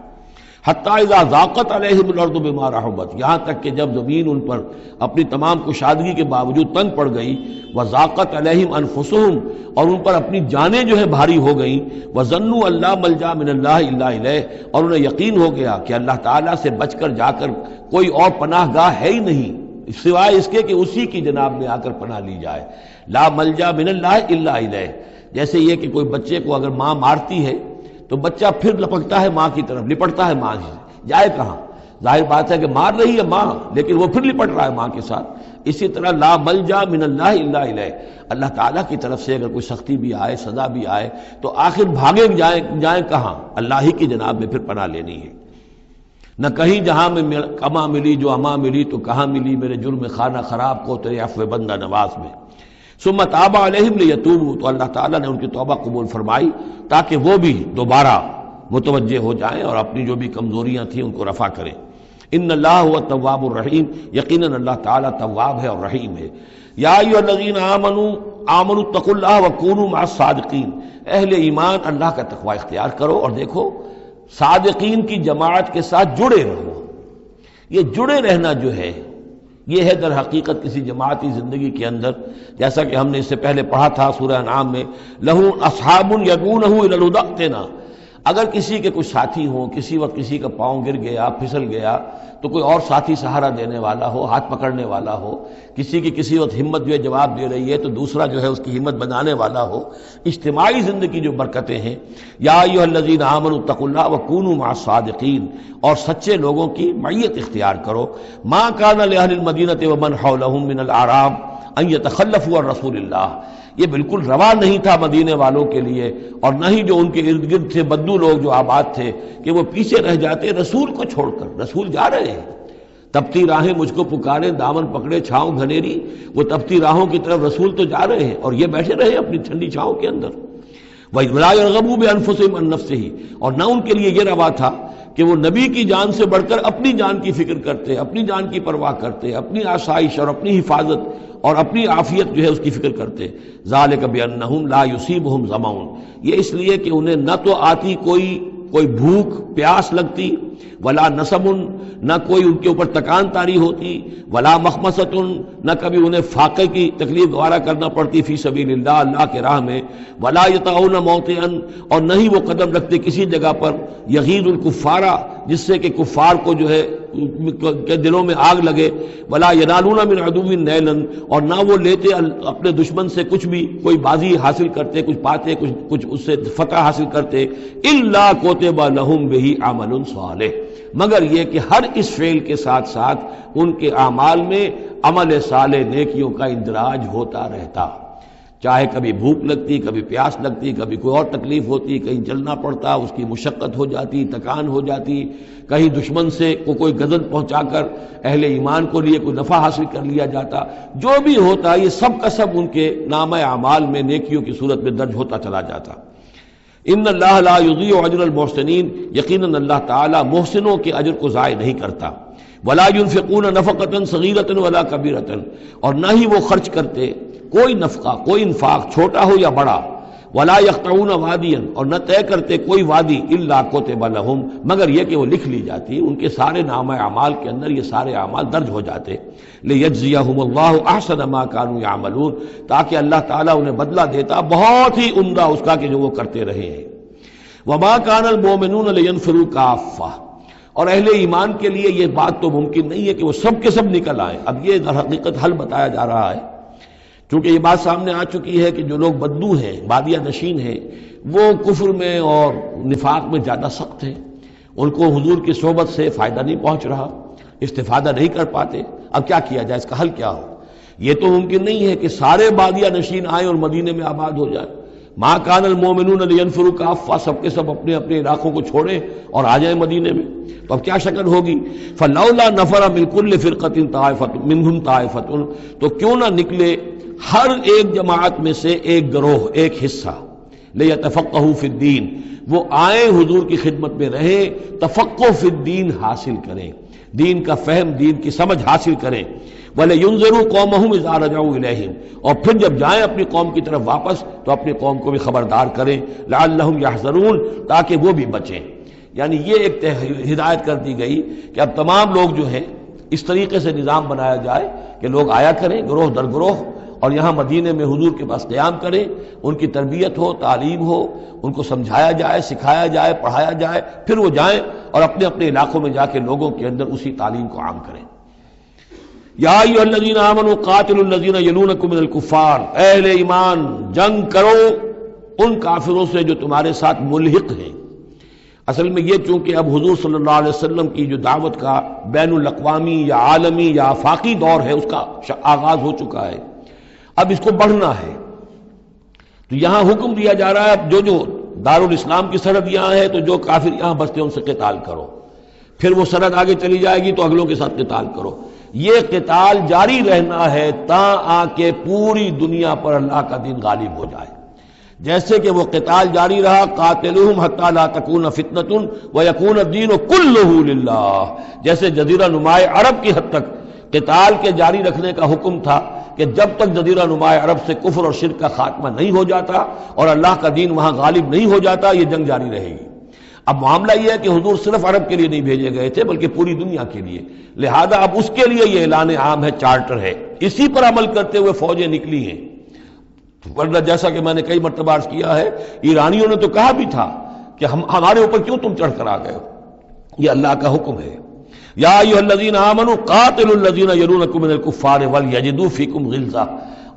حتیٰ اذا ضاقت علیہم الارض بما رحبت، یہاں تک کہ جب زمین ان پر اپنی تمام کشادگی کے باوجود تنگ پڑ گئی، وضاقت علیہم انفسہم، اور ان پر اپنی جانیں جو ہے بھاری ہو گئیں، وظنوا ان لا ملجا من اللہ الا الیہ، اور انہیں یقین ہو گیا کہ اللہ تعالیٰ سے بچ کر جا کر کوئی اور پناہ گاہ ہے ہی نہیں سوائے اس کے کہ اسی کی جناب میں آ کر پناہ لی جائے۔ لا ملجا من اللہ الا الیہ، جیسے یہ کہ کوئی بچے کو اگر ماں مارتی ہے تو بچہ پھر لپکتا ہے ماں کی طرف، لپٹتا ہے ماں سے، جائے کہاں؟ ظاہر بات ہے کہ مار رہی ہے ماں، لیکن وہ پھر لپٹ رہا ہے ماں کے ساتھ۔ اسی طرح لا ملجا من اللہ الا الیہ، اللہ تعالیٰ کی طرف سے اگر کوئی سختی بھی آئے، سزا بھی آئے، تو آخر بھاگے جائیں کہاں؟ اللہ ہی کی جناب میں پھر پناہ لینی ہے۔ نہ کہیں جہاں میں کما ملی جو اما ملی، تو کہاں ملی میرے جرم خانہ خراب کو تیرے عفو بندہ نواز میں۔ ثم تاب علیہم لیتوبوا، تو اللہ تعالیٰ نے ان کی توبہ قبول فرمائی تاکہ وہ بھی دوبارہ متوجہ ہو جائیں اور اپنی جو بھی کمزوریاں تھیں ان کو رفع کریں۔ ان اللہ هو التواب الرحیم، یقیناً اللہ تعالیٰ تواب ہے اور رحیم ہے۔ یا ایھا الذین آمنوا اتقوا اللہ وکونوا مع الصادقین، اہل ایمان اللہ کا تقوی اختیار کرو اور دیکھو صادقین کی جماعت کے ساتھ جڑے رہو۔ یہ جڑے رہنا جو ہے یہ ہے در حقیقت کسی جماعتی زندگی کے اندر، جیسا کہ ہم نے اس سے پہلے پڑھا تھا سورہ انعام میں، لَهُ أَصْحَابٌ يَدْعُونَهُ إِلَى الْهُدَى ائْتِنَا، اگر کسی کے کچھ ساتھی ہوں، کسی وقت کسی کا پاؤں گر گیا، پھسل گیا، تو کوئی اور ساتھی سہارا دینے والا ہو، ہاتھ پکڑنے والا ہو، کسی کی کسی وقت ہمت جو ہے جواب دے رہی ہے تو دوسرا جو ہے اس کی ہمت بنانے والا ہو، اجتماعی زندگی جو برکتیں ہیں۔ یا ایھا الذین آمنوا اتقوا اللہ وکونوا مع الصادقین، اور سچے لوگوں کی معیت اختیار کرو۔ ما کان لأہل المدینۃ ومن حولہم من الاعراب ان یتخلفوا عن رسول اللہ، یہ بالکل روا نہیں تھا مدینے والوں کے لیے اور نہ ہی جو ان کے ارد گرد تھے بدو لوگ جو آباد تھے کہ وہ پیچھے رہ جاتے رسول کو چھوڑ کر۔ رسول جا رہے ہیں، تپتی راہیں مجھ کو پکارے، دامن پکڑے چھاؤں گھنیری، وہ تپتی راہوں کی طرف رسول تو جا رہے ہیں اور یہ بیٹھے رہے اپنی ٹھنڈی چھاؤں کے اندر۔ وَلَا يَرْغَبُوا بِأَنفُسِهِمْ عَن نَفْسِهِ، اور نہ ان کے لیے یہ روا تھا کہ وہ نبی کی جان سے بڑھ کر اپنی جان کی فکر کرتے، اپنی جان کی پرواہ کرتے، اپنی آسائش اور اپنی حفاظت اور اپنی عافیت جو ہے اس کی فکر کرتے۔ ذَلِكَ بِأَنَّهُمْ لَا يُصِيبُهُمْ ظَمَأٌ، یہ اس لیے کہ انہیں نہ تو آتی کوئی بھوک پیاس لگتی، ولا نصب، نہ کوئی ان کے اوپر تکان طاری ہوتی، ولا مخمصۃ، نہ کبھی انہیں فاقے کی تکلیف گوارا کرنا پڑتی فی سبیل اللہ، اللہ کے راہ میں، ولا یطعون موطئا، اور نہ ہی وہ قدم رکھتے کسی جگہ پر یغیظ الکفار، جس سے کہ کفار کو جو ہے کے دلوں میں آگ لگے، ولا ینالون من عدو نیلا، اور نہ وہ لیتے اپنے دشمن سے کچھ بھی، کوئی بازی حاصل کرتے، کچھ پاتے، کچھ اس سے فتح حاصل کرتے، الا کتب لہم بہ عمل صالح، مگر یہ کہ ہر اس فعل کے ساتھ ساتھ ان کے اعمال میں عمل صالح نیکیوں کا اندراج ہوتا رہتا، چاہے کبھی بھوک لگتی، کبھی پیاس لگتی، کبھی کوئی اور تکلیف ہوتی، کہیں چلنا پڑتا، اس کی مشقت ہو جاتی، تکان ہو جاتی، کہیں دشمن سے کوئی غزل پہنچا کر اہل ایمان کو لیے کوئی نفع حاصل کر لیا جاتا، جو بھی ہوتا یہ سب کا سب ان کے نامہ اعمال میں نیکیوں کی صورت میں درج ہوتا چلا جاتا۔ ان اللہ لا یضیع اجر المحسنین، یقیناً اللہ تعالیٰ محسنوں کے اجر کو ضائع نہیں کرتا۔ ولا ينفقون نفقة صغیرة ولا کبیرة، اور نہ ہی وہ خرچ کرتے کوئی نفقہ، کوئی انفاق چھوٹا ہو یا بڑا، ولا یقطعون وادیا، اور نہ طے کرتے کوئی وادی الا کتب لہم، مگر یہ کہ وہ لکھ لی جاتی، ان کے سارے نامہ اعمال کے اندر یہ سارے اعمال درج ہو جاتے، لیجزیہم اللہ احسن ما کانوا یعملون، تاکہ اللہ تعالیٰ انہیں بدلہ دیتا بہت ہی عمدہ اس کا کہ جو وہ کرتے رہے ہیں۔ وما کان المؤمنون لینفروا کافہ، اور اہل ایمان کے لیے یہ بات تو ممکن نہیں ہے کہ وہ سب کے سب نکل آئیں۔ اب یہ در حقیقت حل بتایا جا رہا ہے، چونکہ یہ بات سامنے آ چکی ہے کہ جو لوگ بدو ہیں، بادیہ نشین ہیں، وہ کفر میں اور نفاق میں زیادہ سخت ہیں، ان کو حضور کی صحبت سے فائدہ نہیں پہنچ رہا، استفادہ نہیں کر پاتے۔ اب کیا کیا جائے، اس کا حل کیا ہو؟ یہ تو ممکن نہیں ہے کہ سارے بادیہ نشین آئیں اور مدینے میں آباد ہو جائیں۔ ما کان المؤمنون لینفروا کافہ، سب کے سب اپنے اپنے علاقوں کو چھوڑیں اور آ جائیں مدینے میں، تو اب کیا شکل ہوگی؟ فلولا نفر من کل فرقۃ طائفۃ منہم طائفۃ، تو کیوں نہ نکلے ہر ایک جماعت میں سے ایک گروہ، ایک حصہ، لیتفقہوا فی الدین، وہ آئیں حضور کی خدمت میں رہیں، تفقہ فی الدین حاصل کریں، دین کا فہم، دین کی سمجھ حاصل کریں، وَلَيُنذِرُوا قَوْمَهُمْ إِذَا رَجَعُوا إِلَيْهِمْ، اور پھر جب جائیں اپنی قوم کی طرف واپس تو اپنی قوم کو بھی خبردار کریں، لَعَلَّهُمْ يَحْذَرُونَ، تاکہ وہ بھی بچیں۔ یعنی یہ ایک ہدایت کر دی گئی کہ اب تمام لوگ جو ہیں اس طریقے سے نظام بنایا جائے کہ لوگ آیا کریں گروہ در گروہ، اور یہاں مدینے میں حضور کے پاس قیام کریں، ان کی تربیت ہو، تعلیم ہو، ان کو سمجھایا جائے، سکھایا جائے، پڑھایا جائے، پھر وہ جائیں اور اپنے اپنے علاقوں میں جا کے لوگوں کے اندر اسی تعلیم کو عام کریں۔ یا ایھا الذین آمنوا قاتلوا الذین یلونکم من الکفار، اہل ایمان جنگ کرو ان کافروں سے جو تمہارے ساتھ ملحق ہیں۔ اصل میں یہ چونکہ اب حضور صلی اللہ علیہ وسلم کی جو دعوت کا بین الاقوامی یا عالمی یا آفاقی دور ہے اس کا آغاز ہو چکا ہے، اب اس کو بڑھنا ہے، تو یہاں حکم دیا جا رہا ہے اب جو دارالاسلام کی سرحد یہاں ہے تو جو کافر یہاں بستے ہیں ان سے قتال کرو، پھر وہ سرحد آگے چلی جائے گی تو اگلوں کے ساتھ قتال کرو۔ یہ قتال جاری رہنا ہے تا آ کے پوری دنیا پر اللہ کا دین غالب ہو جائے۔ جیسے کہ وہ قتال جاری رہا، قاتلوہم حتی لا تکون فتنۃ ویکون الدین کلہ للہ، جیسے جزیرہ نما عرب کی حد تک قتال کے جاری رکھنے کا حکم تھا کہ جب تک جزیرہ نما عرب سے کفر اور شرک کا خاتمہ نہیں ہو جاتا اور اللہ کا دین وہاں غالب نہیں ہو جاتا یہ جنگ جاری رہے گی۔ اب معاملہ یہ ہے کہ حضور صرف عرب کے لیے نہیں بھیجے گئے تھے بلکہ پوری دنیا کے لیے، لہذا اب اس کے لیے یہ اعلان عام ہے، چارٹر ہے، اسی پر عمل کرتے ہوئے فوجیں نکلی ہیں۔ ورنہ جیسا کہ میں نے کئی مرتبہ عرض کیا ہے، ایرانیوں نے تو کہا بھی تھا کہ ہمارے اوپر کیوں تم چڑھ کر آ گئے ہو، یہ اللہ کا حکم ہے۔ یا ایھا الذین آمنوا قاتلوا الذین یلونکم من الکفار ولیجدوا فیکم غلظہ،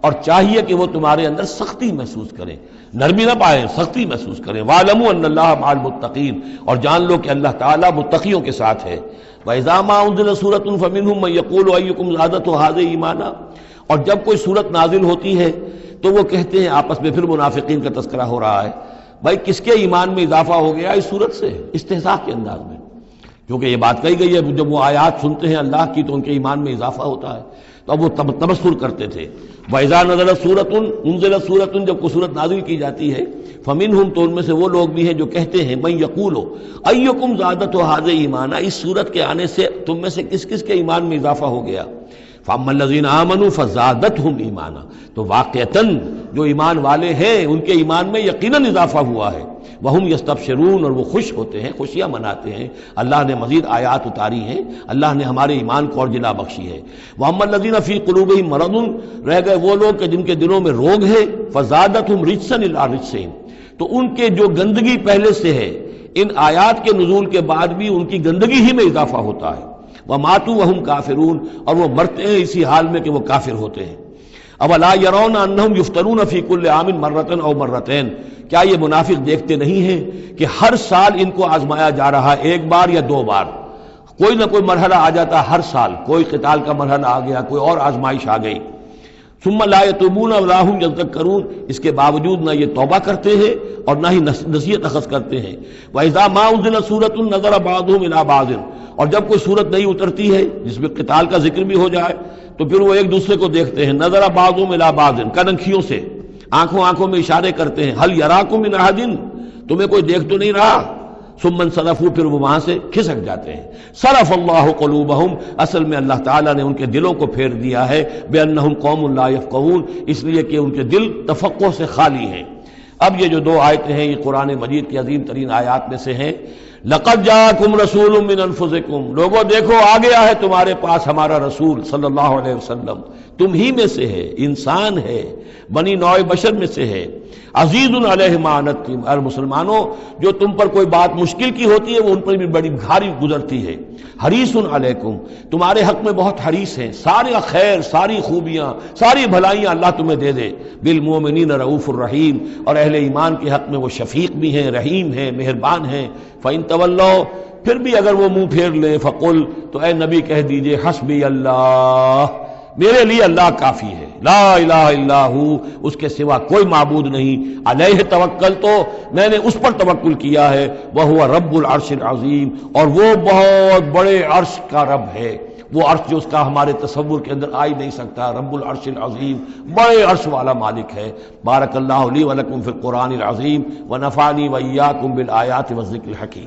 اور چاہیے کہ وہ تمہارے اندر سختی محسوس کریں، نرمی نہ پائیں، سختی محسوس کریں۔ وَاعْلَمُوا أَنَّ اللَّهَ مَعَ الْمُتَّقِينَ، اور جان لو کہ اللہ تعالیٰ متقیوں کے ساتھ ہے۔ وَإِذَا مَا أُنزِلَتْ سُورَةٌ فَمِنْهُم مَّن يَقُولُ أَيُّكُمْ زَادَتْهُ هَٰذِهِ ایمانا، اور جب کوئی سورت نازل ہوتی ہے تو وہ کہتے ہیں آپس میں، پھر منافقین کا تذکرہ ہو رہا ہے، بھائی کس کے ایمان میں اضافہ ہو گیا اس سورت سے، استہزاء کے انداز میں، کیونکہ یہ بات کہی گئی ہے جب وہ آیات سنتے ہیں اللہ کی تو ان کے ایمان میں اضافہ ہوتا ہے، تو اب وہ تبصر کرتے تھے۔ وَإِذَا نَزَلَتْ سُورَةٌ أُنزِلَتْ سُورَةٌ، جب کوئی سورت نازل کی جاتی ہے، فَمِنْهُمْ، تو ان میں سے وہ لوگ بھی ہیں جو کہتے ہیں مَن يَقُولُ أَيُّكُمْ زَادَتْهُ هَٰذِهِ ایمانا، اس سورت کے آنے سے تم میں سے کس کس کے ایمان میں اضافہ ہو گیا۔ فَأَمَّا الَّذِينَ آمَنُوا فَزَادَتْهُمْ ایمانا، تو واقعتاً جو ایمان والے ہیں ان کے ایمان میں یقیناً اضافہ ہوا ہے۔ وَهُمْ يَسْتَبْشِرُونَ، اور وہ خوش ہوتے ہیں، خوشیاں مناتے ہیں، اللہ نے مزید آیات اتاری ہیں، اللہ نے ہمارے ایمان کو اور جلا بخشی ہے۔ وَأَمَّا الَّذِينَ فِي قُلُوبِهِم مَرَضٌ، رہ گئے وہ لوگ کہ جن کے دلوں میں روگ ہے، فَزَادَتْهُمْ رِجْسًا إِلَىٰ رِجْسِهِمْ، تو ان کے جو گندگی پہلے سے ہے ان آیات کے نزول کے بعد بھی ان کی گندگی ہی میں اضافہ ہوتا ہے۔ وَمَاتُوا وَهُمْ كَافِرُونَ، اور وہ مرتے ہیں اسی حال میں کہ وہ کافر ہوتے ہیں۔ اولا يرون انهم يفتنون في كل عام مرة او مرتين، کیا یہ منافق دیکھتے نہیں ہیں کہ ہر سال ان کو آزمایا جا رہا ہے، ایک بار یا دو بار، کوئی نہ کوئی مرحلہ آ جاتا ہے، ہر سال کوئی قتال کا مرحلہ آ گیا، کوئی اور آزمائش آ گئی۔ ثم لا يتوبون ولا هم يذكرون، اس کے باوجود نہ یہ توبہ کرتے ہیں اور نہ ہی نصیحت اخذ کرتے ہیں۔ وَإِذَا مَا أُنزِلَتْ سُورَةٌ نَظَرَ بَعْضُهُمْ إِلَىٰ بَعْضٍ، اور جب کوئی صورت نہیں اترتی ہے جس میں قتال کا ذکر بھی ہو جائے تو پھر وہ ایک دوسرے کو دیکھتے ہیں، نظر بعضهم الى بعض، کنکھیوں سے، آنکھوں میں اشارے کرتے ہیں، هل يراكم من احد، تمہیں کوئی دیکھ تو نہیں رہا؟ ثم انصرفوا، پھر وہ وہاں سے کھسک جاتے ہیں۔ صرف اللہ قلوبہم، اصل میں اللہ تعالیٰ نے ان کے دلوں کو پھیر دیا ہے، بانہم قوم لا یفقہون، اس لیے کہ ان کے دل تفقہ سے خالی ہیں۔ اب یہ جو دو آیتیں ہیں یہ قرآن مجید کی عظیم ترین آیات میں سے ہیں۔ لقد جاءکم رسول من انفسکم، لوگوں دیکھو آ گیا ہے تمہارے پاس ہمارا رسول صلی اللہ علیہ وسلم، تم ہی میں سے ہے، انسان ہے، بنی نوع بشر میں سے ہے، عزیز علیہ ما عنتم، اور مسلمانوں جو تم پر کوئی بات مشکل کی ہوتی ہے وہ ان پر بھی بڑی بھاری گزرتی ہے، حریص علیکم، تمہارے حق میں بہت حریص ہیں، سارے خیر، ساری خوبیاں، ساری بھلائیاں اللہ تمہیں دے دے، بالمؤمنین رؤوف الرحیم، اور اہل ایمان کے حق میں وہ شفیق بھی ہیں، رحیم ہیں، مہربان ہیں۔ فَإِن تَوَلَّوْا، پھر بھی اگر وہ منہ پھیر لیں، فقل، تو اے نبی کہہ دیجئے، حسبی اللہ، میرے لیے اللہ کافی ہے، لا الہ الا ہو، اس کے سوا کوئی معبود نہیں، علیہ توکل، تو میں نے اس پر توکل کیا ہے، وہو رب العرش العظیم، اور وہ بہت بڑے عرش کا رب ہے، وہ عرش جو اس کا ہمارے تصور کے اندر آ ہی نہیں سکتا، رب العرش العظیم، بڑے عرش والا مالک ہے۔ بارک اللہ لی ولکم فی القرآن العظیم ونفعنی وإیاکم بالآیات والذکر الحکیم۔